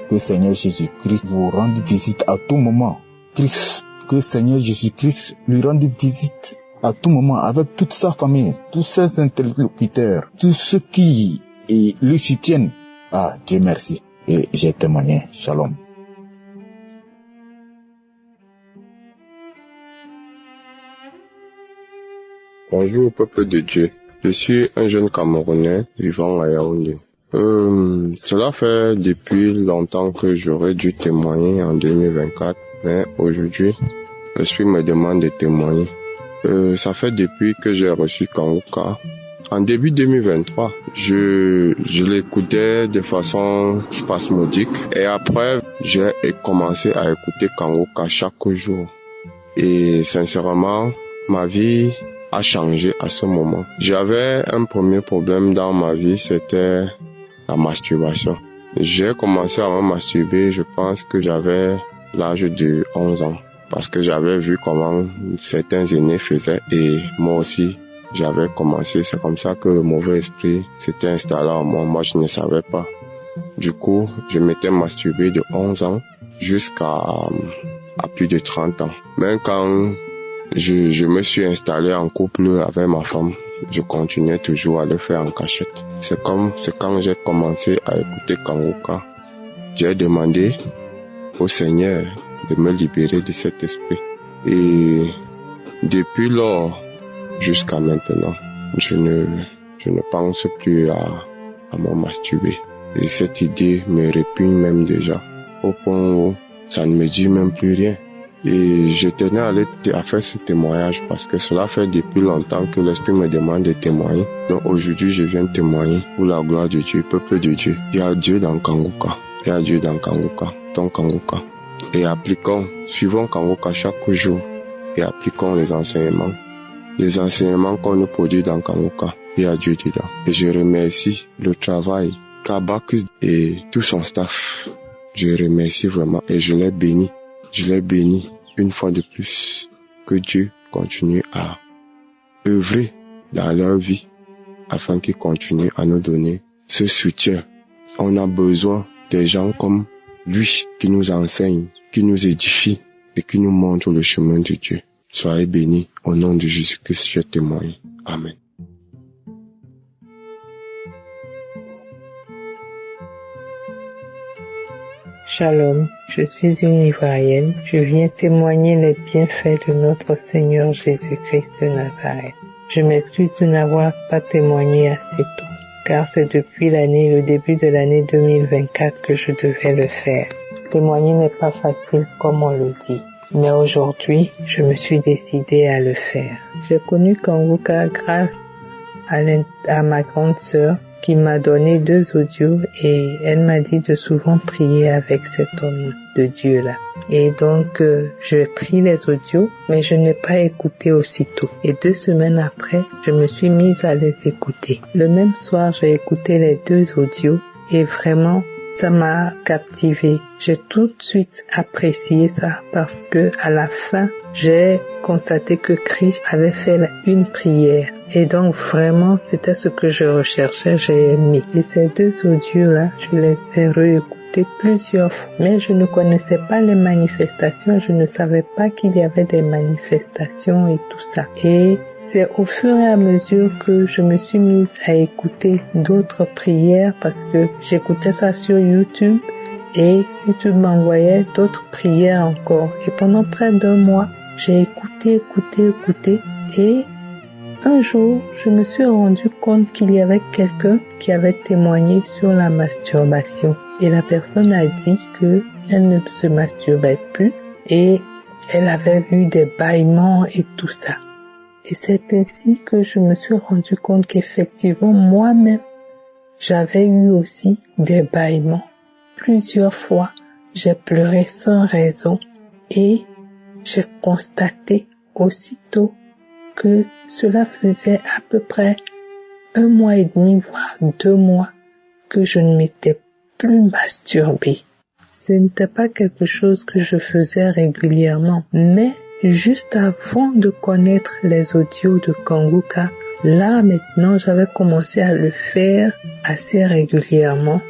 Que Seigneur Jésus-Christ vous rende visite à tout moment. Que Seigneur Jésus-Christ lui rende visite à tout moment avec toute sa famille, tous ses interlocuteurs, tous ceux qui le soutiennent. Dieu merci. Et j'ai témoigné. Shalom. Bonjour au peuple de Dieu. Je suis un jeune Camerounais vivant à Yaoundé. Cela fait depuis longtemps que j'aurais dû témoigner en 2024, mais aujourd'hui, l'Esprit me demande de témoigner. Ça fait depuis que j'ai reçu Kanguka. En début 2023, je l'écoutais de façon spasmodique et après, j'ai commencé à écouter Kanguka chaque jour. Et sincèrement, ma vie a changé à ce moment. J'avais un premier problème dans ma vie, c'était la masturbation. J'ai commencé à me masturber, je pense que j'avais l'âge de 11 ans. Parce que j'avais vu comment certains aînés faisaient et moi aussi, j'avais commencé. C'est comme ça que le mauvais esprit s'était installé en moi. Moi, je ne savais pas. Du coup, je m'étais masturbé de 11 ans jusqu'à plus de 30 ans. Même quand je me suis installé en couple avec ma femme, je continuais toujours à le faire en cachette. C'est quand j'ai commencé à écouter Kanguka, j'ai demandé au Seigneur de me libérer de cet esprit. Et depuis lors jusqu'à maintenant, je ne pense plus à me masturber. Et cette idée me répugne même déjà, au point où ça ne me dit même plus rien. Et je tenais à faire ce témoignage parce que cela fait depuis longtemps que l'Esprit me demande de témoigner. Donc aujourd'hui, je viens témoigner pour la gloire de Dieu, peuple de Dieu. Il y a Dieu dans Kanguka. Il y a Dieu dans Kanguka, dans Kanguka. Et suivons Kanguka chaque jour et appliquons les enseignements qu'on nous produit dans Kanguka. Il y a Dieu dedans. Et je remercie le travail Kabak et tout son staff. Je remercie vraiment et je les bénis. Je les bénis une fois de plus. Que Dieu continue à œuvrer dans leur vie afin qu'il continue à nous donner ce soutien. On a besoin des gens comme lui qui nous enseignent, qui nous édifient et qui nous montrent le chemin de Dieu. Soyez bénis au nom de Jésus-Christ, je témoigne. Amen. Shalom, je suis une Ivoirienne. Je viens témoigner les bienfaits de notre Seigneur Jésus-Christ de Nazareth. Je m'excuse de n'avoir pas témoigné assez tôt, car c'est depuis le début de l'année 2024 que je devais le faire. Témoigner n'est pas facile comme on le dit, mais aujourd'hui, je me suis décidée à le faire. J'ai connu Kanguka grâce à ma grande sœur qui m'a donné 2 audios et elle m'a dit de souvent prier avec cet homme de Dieu-là. Et donc, j'ai pris les audios, mais je n'ai pas écouté aussitôt. Et 2 semaines après, je me suis mise à les écouter. Le même soir, j'ai écouté les 2 audios et vraiment, ça m'a captivée. J'ai tout de suite apprécié ça parce que à la fin, j'ai constaté que Christ avait fait une prière. Et donc vraiment, c'était ce que je recherchais, j'ai aimé. Et ces 2 audios-là, je les ai réécoutés plusieurs fois. Mais je ne connaissais pas les manifestations, je ne savais pas qu'il y avait des manifestations et tout ça. Et c'est au fur et à mesure que je me suis mise à écouter d'autres prières parce que j'écoutais ça sur YouTube et YouTube m'envoyait d'autres prières encore. Et pendant près d'1 mois, j'ai écouté et un jour, je me suis rendu compte qu'il y avait quelqu'un qui avait témoigné sur la masturbation. Et la personne a dit qu'elle ne se masturbait plus et elle avait eu des bâillements et tout ça. Et c'est ainsi que je me suis rendu compte qu'effectivement, moi-même, j'avais eu aussi des bâillements. Plusieurs fois, j'ai pleuré sans raison et j'ai constaté aussitôt que cela faisait à peu près 1 mois et demi, voire 2 mois, que je ne m'étais plus masturbée. Ce n'était pas quelque chose que je faisais régulièrement, mais juste avant de connaître les audios de Kanguka, là maintenant j'avais commencé à le faire assez régulièrement.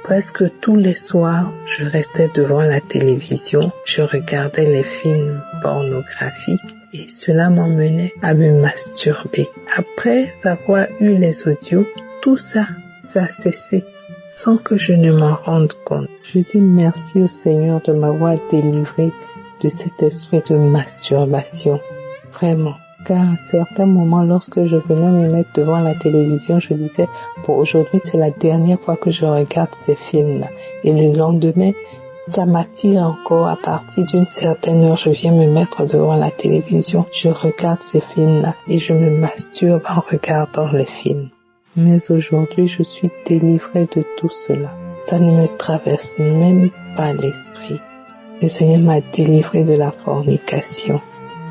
Presque tous les soirs, je restais devant la télévision, je regardais les films pornographiques et cela m'emmenait à me masturber. Après avoir eu les audios, tout ça, ça a cessé sans que je ne m'en rende compte. Je dis merci au Seigneur de m'avoir délivré de cet esprit de masturbation. Vraiment. Car à certains moments, lorsque je venais me mettre devant la télévision, je disais, pour aujourd'hui, c'est la dernière fois que je regarde ces films-là. Et le lendemain, ça m'attire encore. À partir d'une certaine heure, je viens me mettre devant la télévision, je regarde ces films-là et je me masturbe en regardant les films. Mais aujourd'hui, je suis délivrée de tout cela. Ça ne me traverse même pas l'esprit. Le Seigneur m'a délivrée de la fornication.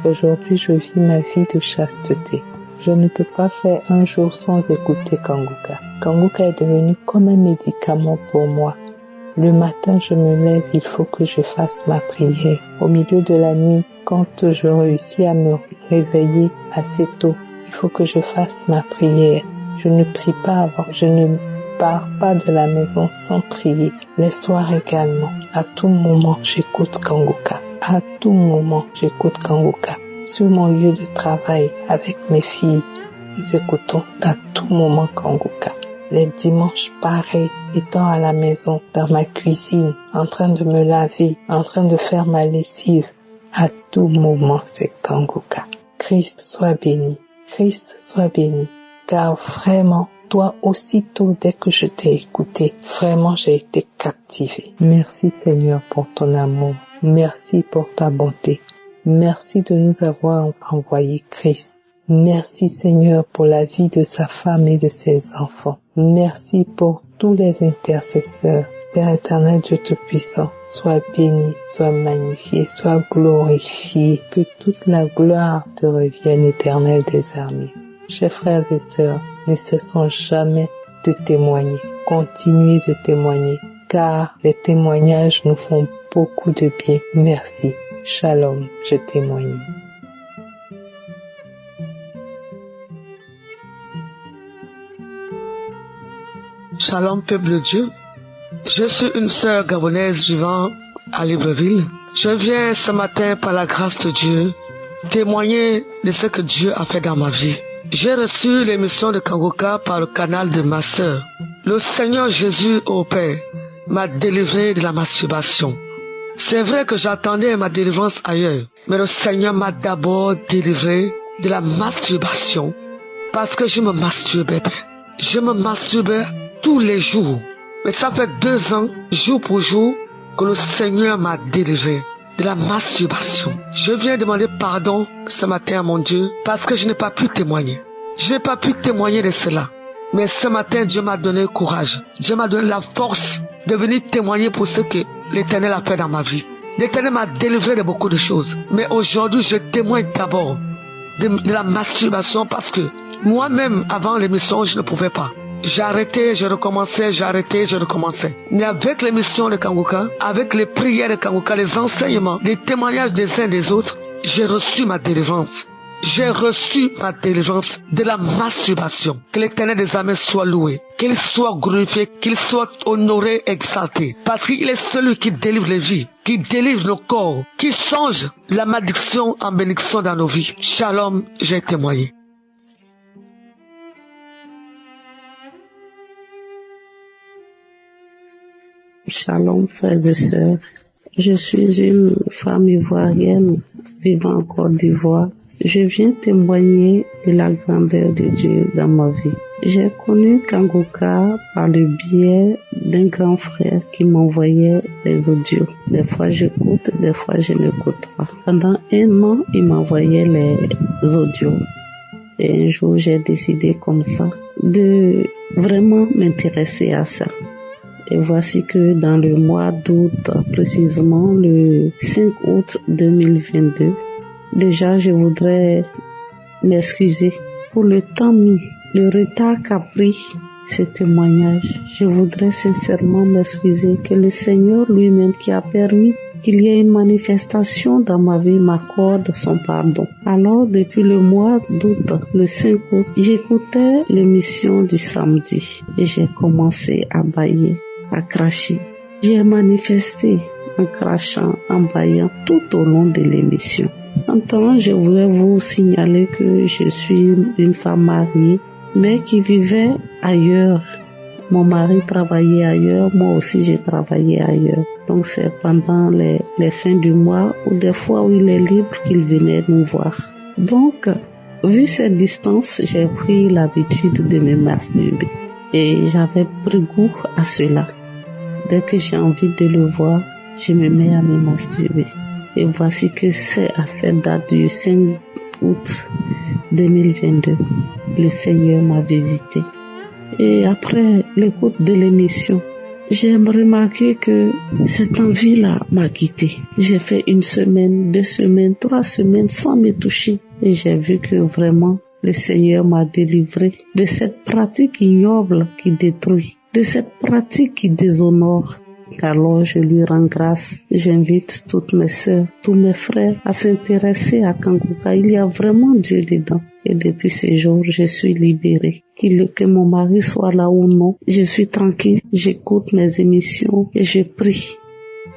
Aujourd'hui, je vis ma vie de chasteté. Je ne peux pas faire un jour sans écouter Kanguka. Kanguka est devenu comme un médicament pour moi. Le matin, je me lève, il faut que je fasse ma prière. Au milieu de la nuit, quand je réussis à me réveiller assez tôt, il faut que je fasse ma prière. Je ne prie pas avant, je ne pars pas de la maison sans prier. Les soirs également, à tout moment, j'écoute Kanguka. À tout moment, j'écoute Kanguka. Sur mon lieu de travail, avec mes filles, nous écoutons à tout moment Kanguka. Les dimanches, pareil, étant à la maison, dans ma cuisine, en train de me laver, en train de faire ma lessive, à tout moment, c'est Kanguka. Christ soit béni. Christ soit béni. Car vraiment, toi aussitôt, dès que je t'ai écouté, vraiment j'ai été captivée. Merci Seigneur pour ton amour. Merci pour ta bonté. Merci de nous avoir envoyé Christ. Merci Seigneur pour la vie de sa femme et de ses enfants. Merci pour tous les intercesseurs. Père éternel, Dieu Tout-Puissant, sois béni, sois magnifié, sois glorifié. Que toute la gloire te revienne, Éternel des armées. Chers frères et sœurs, ne cessons jamais de témoigner. Continuez de témoigner, car les témoignages nous font beaucoup de bien. Merci. Shalom, je témoigne. Shalom, peuple de Dieu. Je suis une sœur gabonaise vivant à Libreville. Je viens ce matin par la grâce de Dieu témoigner de ce que Dieu a fait dans ma vie. J'ai reçu l'émission de Kanguka par le canal de ma sœur. Le Seigneur Jésus au Père m'a délivré de la masturbation. C'est vrai que j'attendais ma délivrance ailleurs, mais le Seigneur m'a d'abord délivré de la masturbation parce que je me masturbais. Je me masturbais tous les jours. Mais ça fait 2 ans, jour pour jour, que le Seigneur m'a délivré de la masturbation. Je viens demander pardon ce matin à mon Dieu parce que je n'ai pas pu témoigner. J'ai pas pu témoigner de cela. Mais ce matin, Dieu m'a donné le courage. Dieu m'a donné la force de venir témoigner pour ce que l'Éternel a fait dans ma vie. L'Éternel m'a délivré de beaucoup de choses. Mais aujourd'hui, je témoigne d'abord de la masturbation parce que moi-même, avant l'émission, je ne pouvais pas. J'arrêtais, je recommençais, j'arrêtais, je recommençais. Mais avec l'émission de Kanguka, avec les prières de Kanguka, les enseignements, les témoignages des uns des autres, j'ai reçu ma délivrance. J'ai reçu ma délivrance de la masturbation. Que l'Éternel des armées soit loué, qu'il soit glorifié, qu'il soit honoré, exalté. Parce qu'il est celui qui délivre les vies, qui délivre nos corps, qui change la malédiction en bénédiction dans nos vies. Shalom, j'ai témoigné. Shalom, frères et sœurs. Je suis une femme ivoirienne vivant en Côte d'Ivoire. Je viens témoigner de la grandeur de Dieu dans ma vie. J'ai connu Kanguka par le biais d'un grand frère qui m'envoyait les audios. Des fois j'écoute, des fois je n'écoute pas. Pendant 1 an, il m'envoyait les audios. Et un jour, j'ai décidé comme ça de vraiment m'intéresser à ça. Et voici que dans le mois d'août, précisément le 5 août 2022, déjà je voudrais m'excuser pour le temps mis, le retard qu'a pris ce témoignage. Je voudrais sincèrement m'excuser, que le Seigneur lui-même qui a permis qu'il y ait une manifestation dans ma vie m'accorde son pardon. Alors depuis le mois d'août, le 5 août, j'écoutais l'émission du samedi et j'ai commencé à bâiller, à cracher. J'ai manifesté en crachant, en bâillant tout au long de l'émission. En temps, je voulais vous signaler que je suis une femme mariée, mais qui vivait ailleurs. Mon mari travaillait ailleurs, moi aussi j'ai travaillé ailleurs. Donc c'est pendant les fins du mois ou des fois où il est libre qu'il venait nous voir. Donc, vu cette distance, j'ai pris l'habitude de me masturber. Et j'avais pris goût à cela. Dès que j'ai envie de le voir, je me mets à me masturber. Et voici que c'est à cette date du 5 août 2022, le Seigneur m'a visité. Et après l'écoute de l'émission, j'ai remarqué que cette envie-là m'a quitté. J'ai fait 1 semaine, 2 semaines, 3 semaines sans me toucher. Et j'ai vu que vraiment le Seigneur m'a délivré de cette pratique ignoble qui détruit, de cette pratique qui déshonore. Alors je lui rends grâce. J'invite toutes mes sœurs, tous mes frères à s'intéresser à Kanguka. Il y a vraiment Dieu dedans. Et depuis ce jour, je suis libérée. Que mon mari soit là ou non, je suis tranquille. J'écoute mes émissions et je prie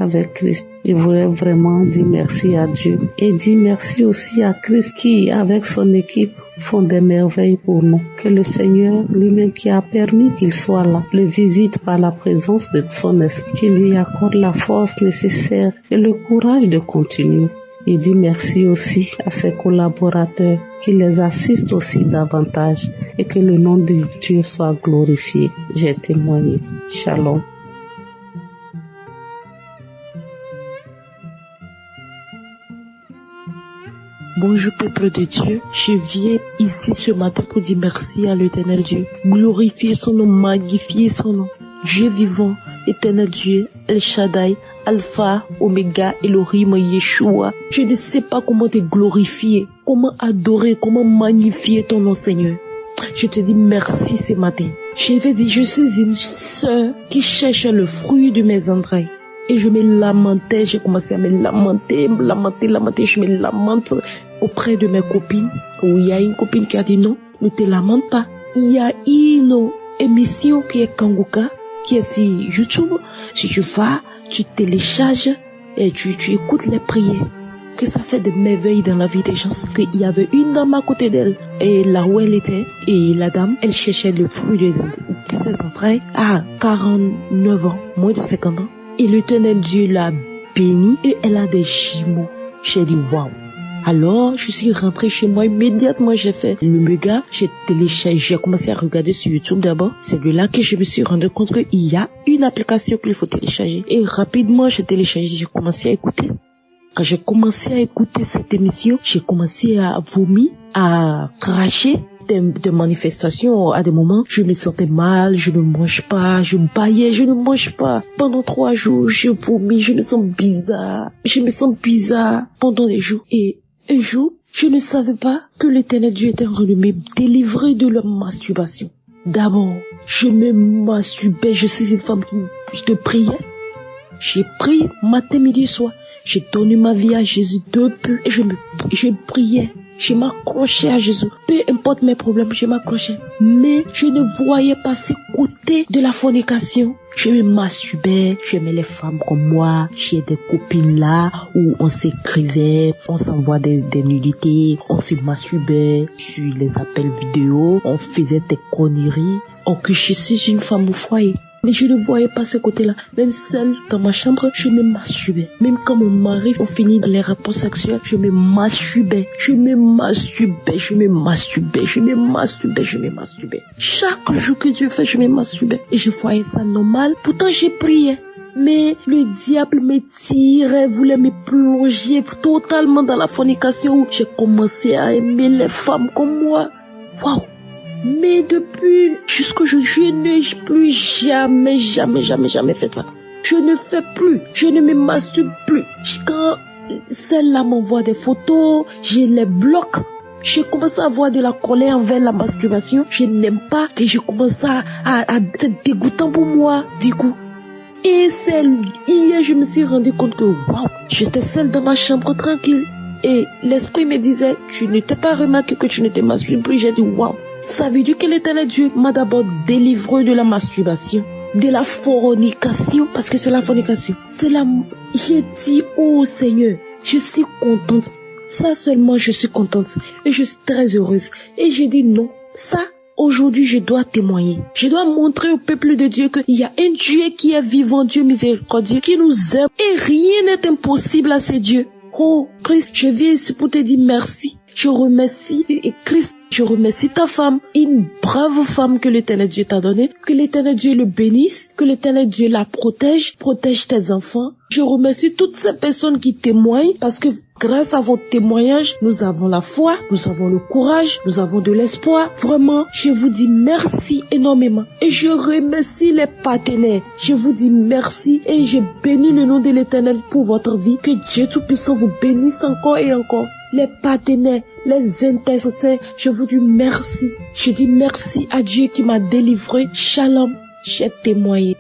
avec Christ. Je voudrais vraiment dire merci à Dieu et dire merci aussi à Christ qui, avec son équipe, font des merveilles pour nous. Que le Seigneur lui-même qui a permis qu'il soit là, le visite par la présence de son esprit, qui lui accorde la force nécessaire et le courage de continuer. Et dit merci aussi à ses collaborateurs qui les assistent aussi davantage et que le nom de Dieu soit glorifié. J'ai témoigné. Shalom. Bonjour peuple de Dieu, je viens ici ce matin pour dire merci à l'Éternel Dieu, glorifier son nom, magnifier son nom. Dieu vivant, Éternel Dieu, El Shaddai, Alpha, Omega, Elohim, Yeshua. Je ne sais pas comment te glorifier, comment adorer, comment magnifier ton nom Seigneur. Je te dis merci ce matin. Je vais dire, je suis une sœur qui cherche le fruit de mes entrailles. Et je me lamentais, j'ai commencé à me lamenter, je me lamente auprès de mes copines. Où il y a une copine qui a dit non, ne te lamente pas. Il y a une émission qui est Kanguka, qui est sur YouTube. Si tu vas, tu télécharges et tu écoutes les prières. Que ça fait de merveilles dans la vie des gens. Qu'il y avait une dame à côté d'elle. Et là où elle était, et la dame, elle cherchait le fruit de ses entrailles à 49 ans, moins de 50 ans. Et l'Éternel Dieu l'a bénie et elle a des jumeaux. J'ai dit waouh. Alors, je suis rentrée chez moi immédiatement. J'ai fait le méga, j'ai téléchargé, j'ai commencé à regarder sur YouTube d'abord. C'est de là que je me suis rendu compte qu'il y a une application qu'il faut télécharger. Et rapidement, j'ai téléchargé, j'ai commencé à écouter. Quand j'ai commencé à écouter cette émission, j'ai commencé à vomir, à cracher. des manifestations, à des moments, je me sentais mal, je ne mange pas, je baillais, je ne mange pas. Pendant 3 jours, je vomis, je me sens bizarre pendant des jours. Et un jour, je ne savais pas que l'Éternel Dieu était en train de me délivrer de la masturbation. D'abord, je me masturbais, je suis une femme qui priais. J'ai prié matin, midi et soir. J'ai donné ma vie à Jésus depuis et je priais. Je m'accrochais à Jésus. Peu importe mes problèmes, je m'accrochais. Mais je ne voyais pas ce côté de la fornication. Je me masturbais, j'aimais les femmes comme moi. J'ai des copines là où on s'écrivait, on s'envoie des nudités, on se masturbait sur les appels vidéo, on faisait des conneries. Oh, que je suis une femme au foyer. Mais je ne voyais pas ce côté-là. Même seule dans ma chambre, je me masturbais. Même quand mon mari, on finit les rapports sexuels, je me masturbais. Chaque jour que Dieu fait, je me masturbais. Et je voyais ça normal. Pourtant, j'ai prié. Mais le diable me tirait, voulait me plonger totalement dans la fornication où j'ai commencé à aimer les femmes comme moi. Waouh! Mais depuis jusqu'au jour, je n'ai plus jamais fait ça. Je ne fais plus, je ne me masturbe plus. Quand celle-là m'envoie des photos, je les bloque. J'ai commencé à avoir de la colère envers la masturbation. Je n'aime pas et je commence à être dégoûtant pour moi, du coup. Et hier, je me suis rendu compte que, waouh, j'étais seule dans ma chambre tranquille. Et l'esprit me disait, tu ne t'es pas remarqué que tu ne te masturbes plus. J'ai dit, waouh. Ça veut dire que l'Éternel Dieu m'a d'abord délivré de la masturbation, de la fornication, parce que c'est la fornication. J'ai dit, oh Seigneur, je suis contente. Ça seulement, je suis contente. Et je suis très heureuse. Et j'ai dit non, ça, aujourd'hui, je dois témoigner. Je dois montrer au peuple de Dieu qu'il y a un Dieu qui est vivant, Dieu miséricordieux, qui nous aime. Et rien n'est impossible à ce Dieu. Oh, Christ, je viens ici pour te dire merci. Je remercie, et Christ, je remercie ta femme, une brave femme que l'Éternel Dieu t'a donnée, que l'Éternel Dieu le bénisse, que l'Éternel Dieu la protège tes enfants. Je remercie toutes ces personnes qui témoignent parce que grâce à vos témoignages, nous avons la foi, nous avons le courage, nous avons de l'espoir. Vraiment, je vous dis merci énormément. Et je remercie les partenaires. Je vous dis merci et je bénis le nom de l'Éternel pour votre vie. Que Dieu Tout-Puissant vous bénisse encore et encore. Les partenaires, les intercesseurs, je vous dis merci. Je dis merci à Dieu qui m'a délivré. Shalom, j'ai témoigné.